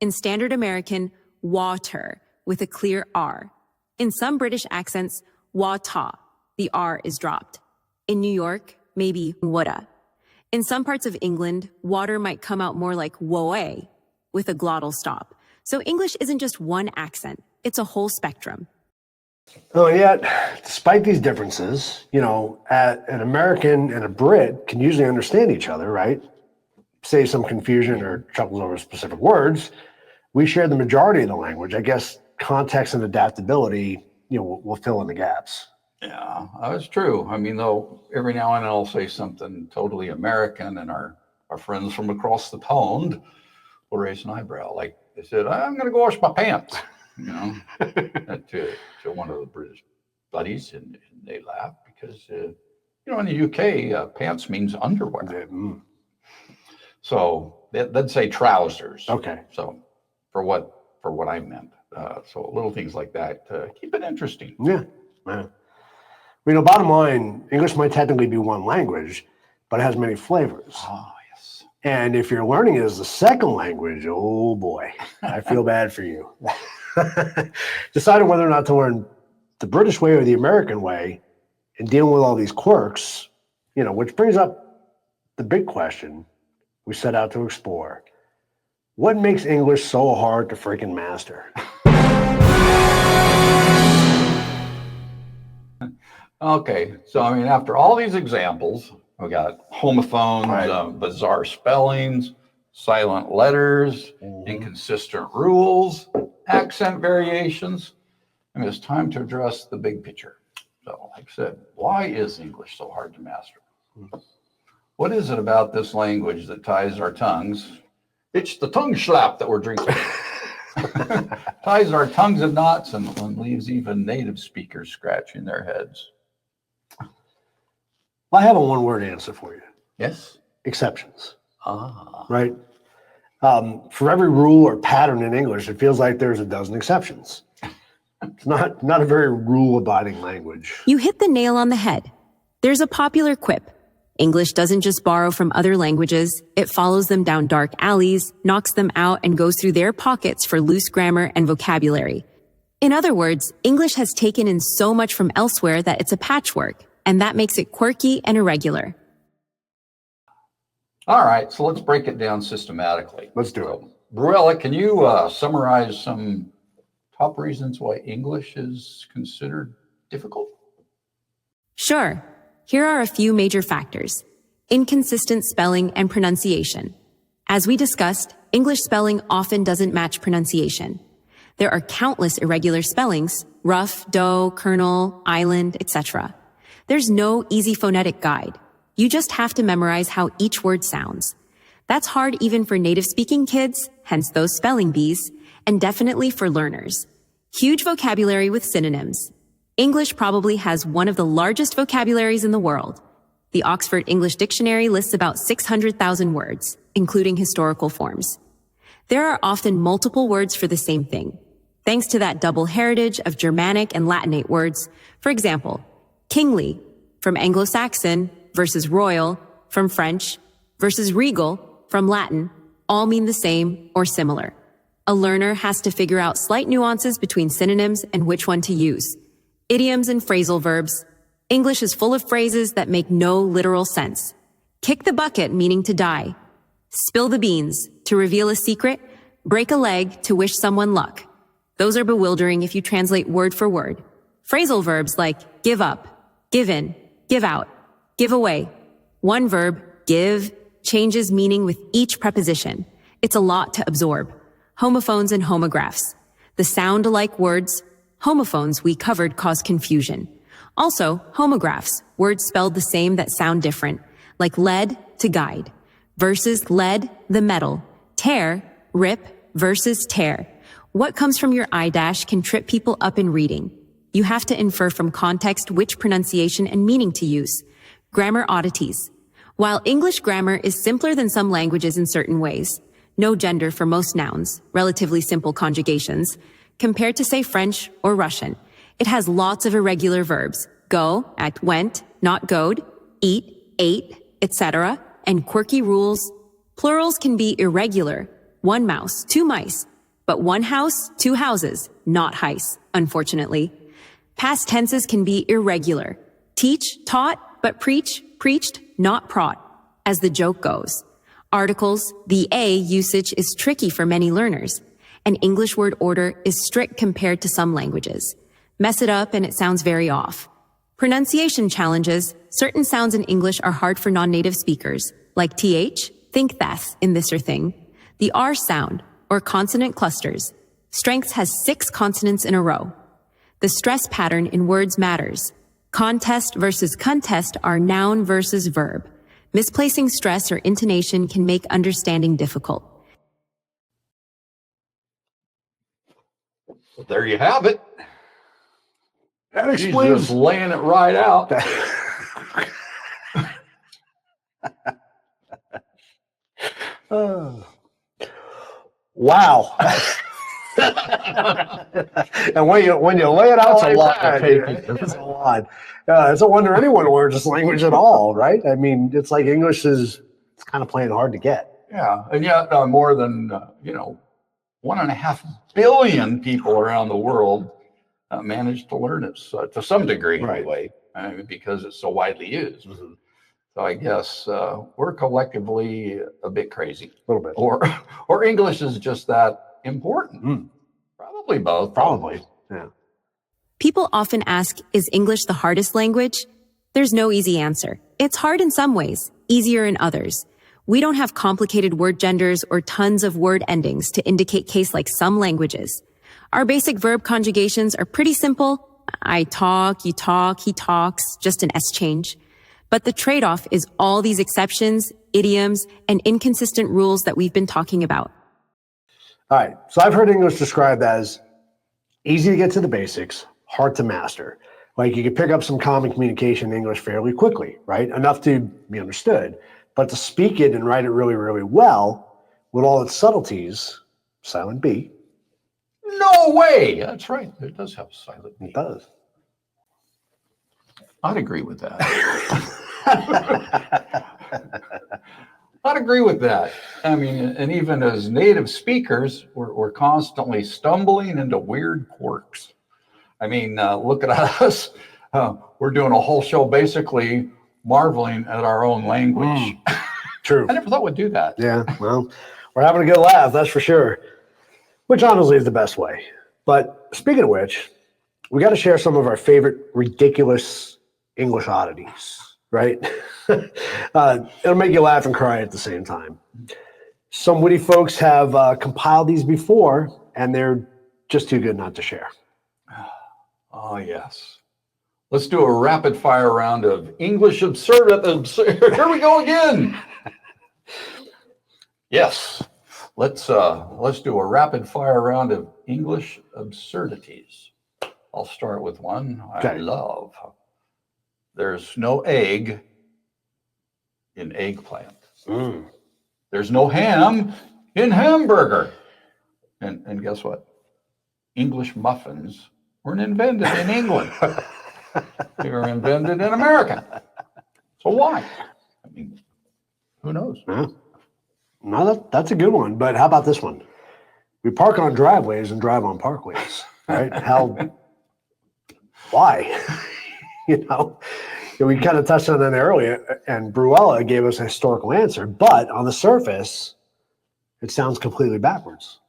In Standard American, water, with a clear R. In some British accents, wata, the R is dropped. In New York, maybe woulda. In some parts of England, water might come out more like woe, with a glottal stop. So English isn't just one accent, it's a whole spectrum. Oh, yet, despite these differences, you know, an American and a Brit can usually understand each other, right? Say some confusion or chuckles over specific words. We share the majority of the language. I guess context and adaptability, you know, will fill in the gaps. Yeah, that's true. I mean, though, every now and then I'll say something totally American, and our friends from across the pond will raise an eyebrow. Like they said, I'm going to go wash my pants, you know, to one of the British buddies, and they laugh because, you know, in the UK, pants means underwear. So they'd say trousers. Okay. So for what I meant. So little things like that keep it interesting. Yeah. You know, bottom line, English might technically be one language, but it has many flavors. Oh, yes. And if you're learning it as a second language, oh boy, I feel bad for you. Deciding whether or not to learn the British way or the American way and dealing with all these quirks, you know, which brings up the big question we set out to explore. What makes English so hard to freaking master? Okay, so I mean, after all these examples, we got homophones, bizarre spellings, silent letters, inconsistent rules, accent variations. I mean, it's time to address the big picture. So, like I said, why is English so hard to master? What is it about this language that ties our tongues? It's the tongue slap that we're drinking. Ties our tongues in knots and leaves even native speakers scratching their heads. Well, I have a one-word answer for you. Yes? Exceptions. Ah. Right? For every rule or pattern in English, it feels like there's a dozen exceptions. It's not a very rule-abiding language. You hit the nail on the head. There's a popular quip. English doesn't just borrow from other languages, it follows them down dark alleys, knocks them out, and goes through their pockets for loose grammar and vocabulary. In other words, English has taken in so much from elsewhere that it's a patchwork, and that makes it quirky and irregular. All right, so let's break it down systematically. Let's do it. Bruella, can you summarize some top reasons why English is considered difficult? Sure. Here are a few major factors. Inconsistent spelling and pronunciation. As we discussed, English spelling often doesn't match pronunciation. There are countless irregular spellings, rough, dough, kernel, island, etc. There's no easy phonetic guide. You just have to memorize how each word sounds. That's hard even for native-speaking kids, hence those spelling bees, and definitely for learners. Huge vocabulary with synonyms. English probably has one of the largest vocabularies in the world. The Oxford English Dictionary lists about 600,000 words, including historical forms. There are often multiple words for the same thing, thanks to that double heritage of Germanic and Latinate words. For example, kingly, from Anglo-Saxon, versus royal, from French, versus regal, from Latin, all mean the same or similar. A learner has to figure out slight nuances between synonyms and which one to use. Idioms and phrasal verbs. English is full of phrases that make no literal sense. Kick the bucket, meaning to die. Spill the beans, to reveal a secret. Break a leg, to wish someone luck. Those are bewildering if you translate word for word. Phrasal verbs like give up, give in, give out, give away. One verb, give, changes meaning with each preposition. It's a lot to absorb. Homophones and homographs. The sound-alike words, homophones we covered cause confusion. Also, homographs, words spelled the same that sound different, like lead to guide, versus lead, the metal, tear, rip, versus tear. What comes from your eye dash can trip people up in reading. You have to infer from context which pronunciation and meaning to use. Grammar oddities. While English grammar is simpler than some languages in certain ways, no gender for most nouns, relatively simple conjugations, compared to, say, French or Russian. It has lots of irregular verbs, go, act went, not goed, eat, ate, etc., and quirky rules. Plurals can be irregular, one mouse, two mice, but one house, two houses, not heis, unfortunately. Past tenses can be irregular, teach, taught, but preach, preached, not prot, as the joke goes. Articles, the A usage is tricky for many learners. An English word order is strict compared to some languages. Mess it up and it sounds very off. Pronunciation challenges. Certain sounds in English are hard for non-native speakers, like th, think that, in this or thing. The R sound, or consonant clusters. Strengths has 6 consonants in a row. The stress pattern in words matters. Contest versus contest are noun versus verb. Misplacing stress or intonation can make understanding difficult. There you have it. That She's explains. just laying it right out. Wow. And when you lay it out, it's a lot to take in. It's a lot. It's a wonder anyone learns this language at all, right? I mean, it's like English is it's kind of playing hard to get. Yeah, and yet more than 1.5 billion people around the world manage to learn it to some degree, Right. anyway, because it's so widely used. Mm-hmm. So I guess we're collectively a bit crazy, A little bit. or English is just that important. Probably both. Probably. Yeah. People often ask, is English the hardest language? There's no easy answer. It's hard in some ways, easier in others. We don't have complicated word genders or tons of word endings to indicate case like some languages. Our basic verb conjugations are pretty simple. I talk, you talk, he talks, just an S change. But the trade-off is all these exceptions, idioms, and inconsistent rules that we've been talking about. All right. So I've heard English described as easy to get to the basics, hard to master. Like you could pick up some common communication in English fairly quickly, right? Enough to be understood. But to speak it and write it really, really well, with all its subtleties, silent B. No way. That's right. It does have silent B. It does. I'd agree with that. I'd agree with that. I mean, and even as native speakers, we're constantly stumbling into weird quirks. I mean, look at us. We're doing a whole show basically marveling at our own language. True. I never thought we'd do that. Yeah, well, we're having a good laugh, that's for sure. Which honestly is the best way. But speaking of which, we got to share some of our favorite ridiculous English oddities, right? It'll make you laugh and cry at the same time. Some witty folks have compiled these before, and they're just too good not to share. Oh, yes. Let's do a rapid fire round of English absurd. Here we go again. Yes. Let's do a rapid fire round of English absurdities. I'll start with one I love. There's no egg in eggplant. There's no ham in hamburger. And guess what? English muffins weren't invented in England. They were invented in America. So why? I mean, who knows? No, that's a good one. But how about this one? We park on driveways and drive on parkways, right? Why? you know, we kind of touched on that earlier, and Bruella gave us a historical answer, but on the surface, it sounds completely backwards.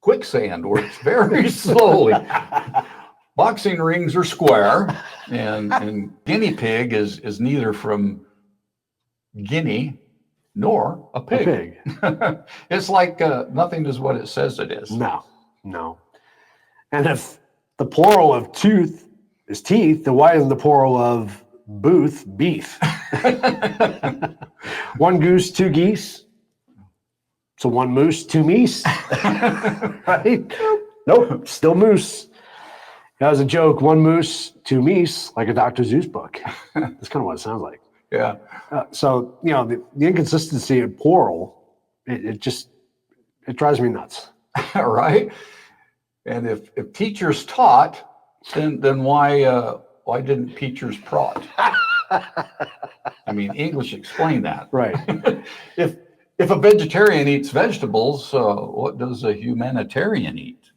Quicksand works very slowly. Boxing rings are square, and guinea pig is neither from Guinea nor a pig. It's like nothing is what it says it is. No. And if the plural of tooth is teeth, then why isn't the plural of booth beef? One goose, two geese. So one moose, two meese. Right? Nope, still moose. That was a joke. One moose, two meese, like a Dr. Seuss book. That's kind of what it sounds like. Yeah. So, the inconsistency in plural, it drives me nuts. Right? And if teachers taught, then why didn't teachers prot? I mean, English explained that. Right. If a vegetarian eats vegetables, what does a humanitarian eat?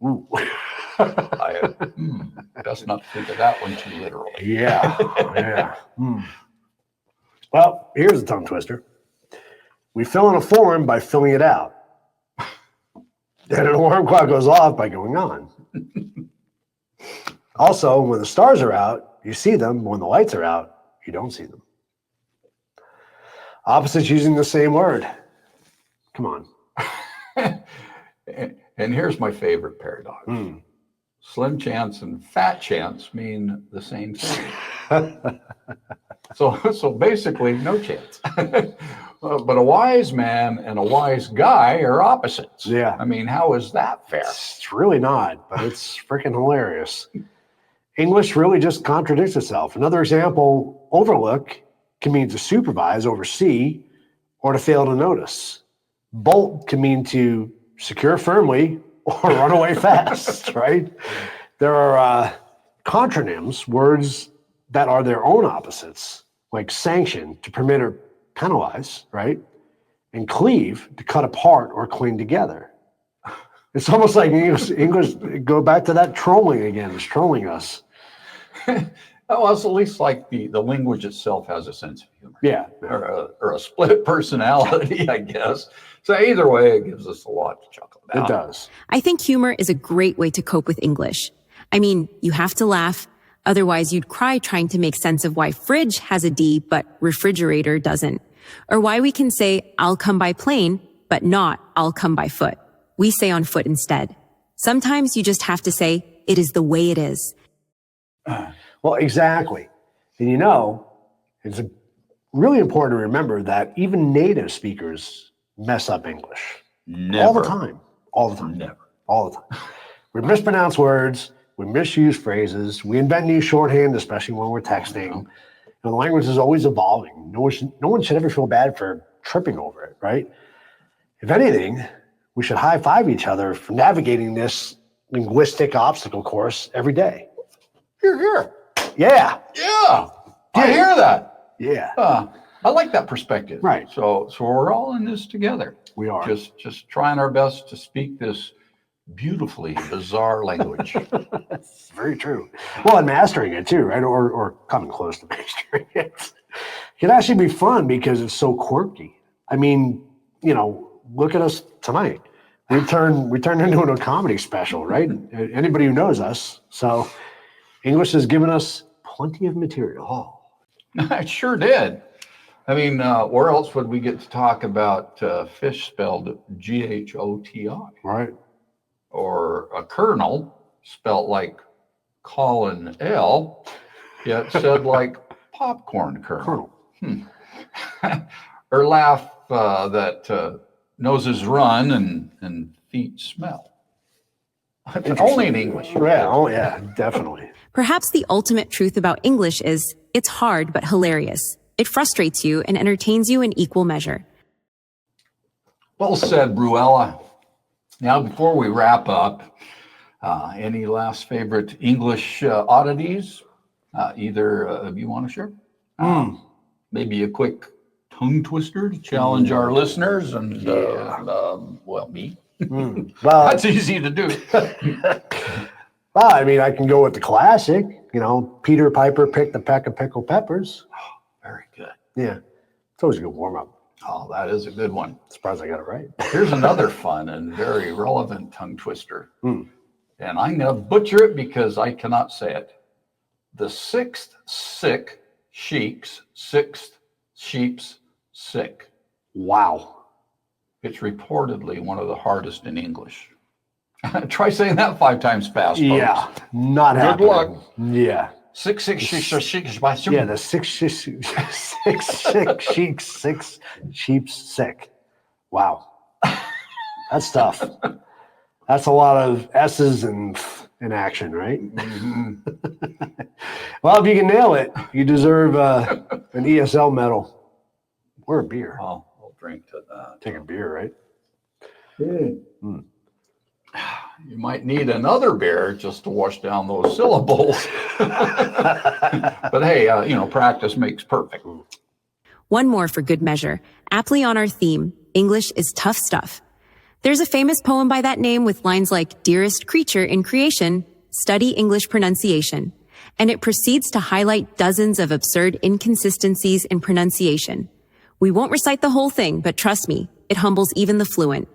Ooh. Best not think of that one too literally. Yeah. Well, here's a tongue twister. We fill in a form by filling it out. And an alarm clock goes off by going on. Also, when the stars are out, you see them. When the lights are out, you don't see them. Opposites using the same word. Come on. And here's my favorite paradox. Slim chance and fat chance mean the same thing. So basically, no chance. But a wise man and a wise guy are opposites. Yeah. I mean, how is that fair? It's really not, but it's freaking hilarious. English really just contradicts itself. Another example, overlook can mean to supervise, oversee, or to fail to notice. Bolt can mean to secure firmly or run away fast, right? There are contronyms, words that are their own opposites, like sanction, to permit or penalize, right? And cleave, to cut apart or cling together. It's almost like English go back to that trolling again. It's trolling us. Well, it's at least like the language itself has a sense of humor. Yeah. Or a split personality, I guess. So either way, it gives us a lot to chuckle about. It does. I think humor is a great way to cope with English. I mean, you have to laugh. Otherwise, you'd cry trying to make sense of why fridge has a D, but refrigerator doesn't. Or why we can say, I'll come by plane, but not, I'll come by foot. We say on foot instead. Sometimes you just have to say, it is the way it is. Well, exactly. And it's really important to remember that even native speakers mess up English. Never. All the time. Never. All the time. We mispronounce words. We misuse phrases. We invent new shorthand, especially when we're texting. And the language is always evolving. No one should ever feel bad for tripping over it, right? If anything, we should high-five each other for navigating this linguistic obstacle course every day. Here. Yeah. Yeah. I hear that. Yeah. I like that perspective. Right. So we're all in this together. We are. Just trying our best to speak this beautifully bizarre language. That's very true. Well, and mastering it too, right? Or coming close to mastering it. It can actually be fun because it's so quirky. I mean, look at us tonight. We turned into a comedy special, right? Anybody who knows us. So English has given us plenty of material. It sure did. I mean, where else would we get to talk about fish spelled G-H-O-T-I? Right. Or a kernel spelled like Colin L, yet said like popcorn kernel. Or laugh that noses run and feet smell. Only in English. Yeah, oh yeah, definitely. Perhaps the ultimate truth about English is it's hard but hilarious. It frustrates you and entertains you in equal measure. Well said, Bruella. Now, before we wrap up, any last favorite English oddities? Either of you want to share? Maybe a quick tongue twister to challenge our listeners and, well, me. Well, That's easy to do. well, I mean, I can go with the classic, Peter Piper picked a peck of pickled peppers. Very good. Yeah. It's always a good warm up. Oh, that is a good one. Surprised I got it right. Here's another fun and very relevant tongue twister. Hmm. And I'm going to butcher it because I cannot say it. The sixth sick sheep's sick. Wow. It's reportedly one of the hardest in English. Try saying that 5 times fast, folks. Yeah. Not Good happening. luck. Yeah. Six. Yeah, the six sheep's sick. Wow. That's tough. That's a lot of S's in action, right? Mm-hmm. Well, if you can nail it, you deserve an ESL medal or a beer. I'll drink to that. Take a beer, right? You might need another beer just to wash down those syllables. But hey, practice makes perfect. One more for good measure. Aptly on our theme, English is tough stuff. There's a famous poem by that name with lines like, "Dearest creature in creation, study English pronunciation." And it proceeds to highlight dozens of absurd inconsistencies in pronunciation. We won't recite the whole thing, but trust me, it humbles even the fluent.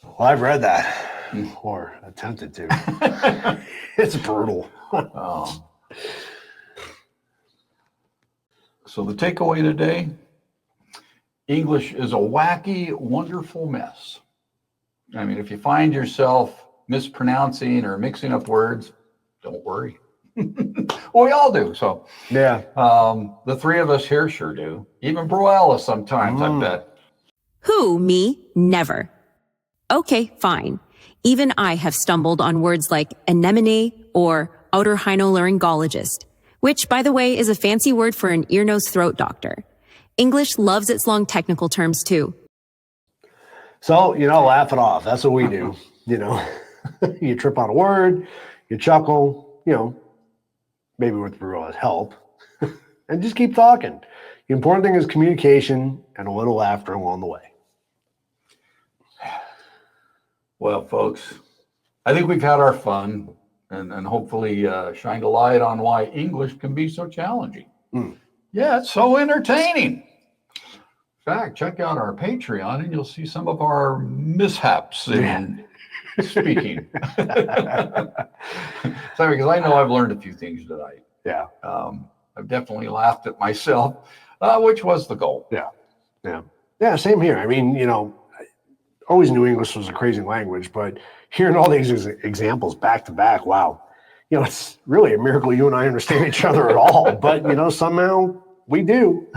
Well, I've read that or attempted to. It's brutal. Oh. So the takeaway today, English is a wacky, wonderful mess. I mean, if you find yourself mispronouncing or mixing up words, don't worry. Well, we all do. So Yeah. the 3 of us here sure do. Even Bruella sometimes, I bet. Who, me? Never. Okay, fine. Even I have stumbled on words like anemone or otorhinolaryngologist, which, by the way, is a fancy word for an ear, nose, throat doctor. English loves its long technical terms, too. So, laugh it off. That's what we do. You trip on a word, you chuckle, maybe with Bruella's help, and just keep talking. The important thing is communication and a little laughter along the way. Well, folks, I think we've had our fun and hopefully shined a light on why English can be so challenging. Yeah, it's so entertaining. In fact, check out our Patreon and you'll see some of our mishaps in speaking. So, because I know I've learned a few things tonight. Yeah. I've definitely laughed at myself, which was the goal. Yeah, same here. I mean, I always knew English was a crazy language, but hearing all these examples back to back, wow. It's really a miracle you and I understand each other at all. But, somehow we do.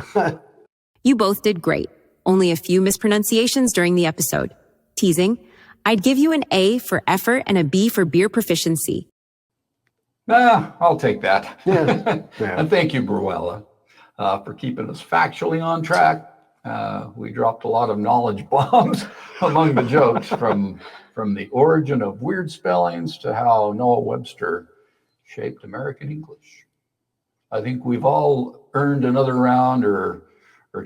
You both did great. Only a few mispronunciations during the episode. Teasing. I'd give you an A for effort and a B for beer proficiency. I'll take that. Yeah. And thank you, Bruella, for keeping us factually on track. We dropped a lot of knowledge bombs among the jokes from the origin of weird spellings to how Noah Webster shaped American English. I think we've all earned another round or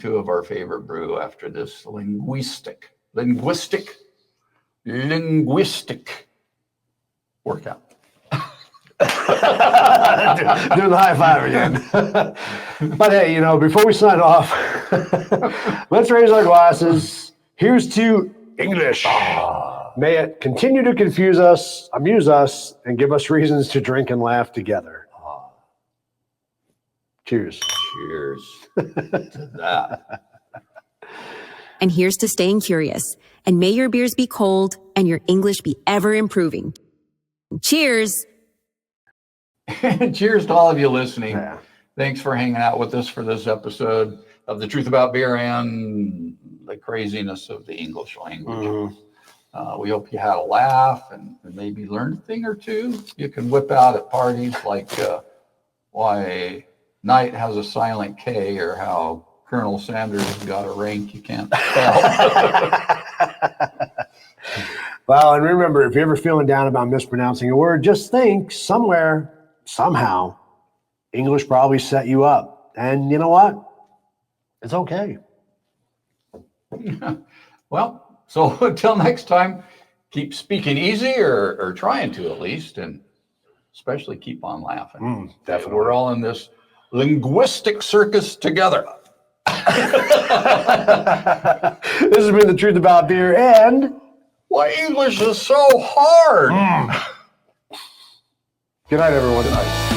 2 of our favorite brew after this linguistic workout. Doing the high five again. But hey, before we sign off, let's raise our glasses. Here's to English. May it continue to confuse us, amuse us, and give us reasons to drink and laugh together. Cheers. Cheers to that. And here's to staying curious. And may your beers be cold and your English be ever improving. Cheers. Cheers to all of you listening. Yeah. Thanks for hanging out with us for this episode of The Truth About Beer and the craziness of the English language. Mm-hmm. We hope you had a laugh and maybe learned a thing or 2. You can whip out at parties like why Knight has a silent K or how Colonel Sanders got a rank you can't spell. Well, and remember, if you're ever feeling down about mispronouncing a word, just think somewhere, somehow, English probably set you up. And you know what? It's okay. Well, so until next time, keep speaking easy or trying to at least, and especially keep on laughing. Definitely. We're all in this linguistic circus together. This has been The Truth About Beer and Why English is so hard. good night, everyone. Good night.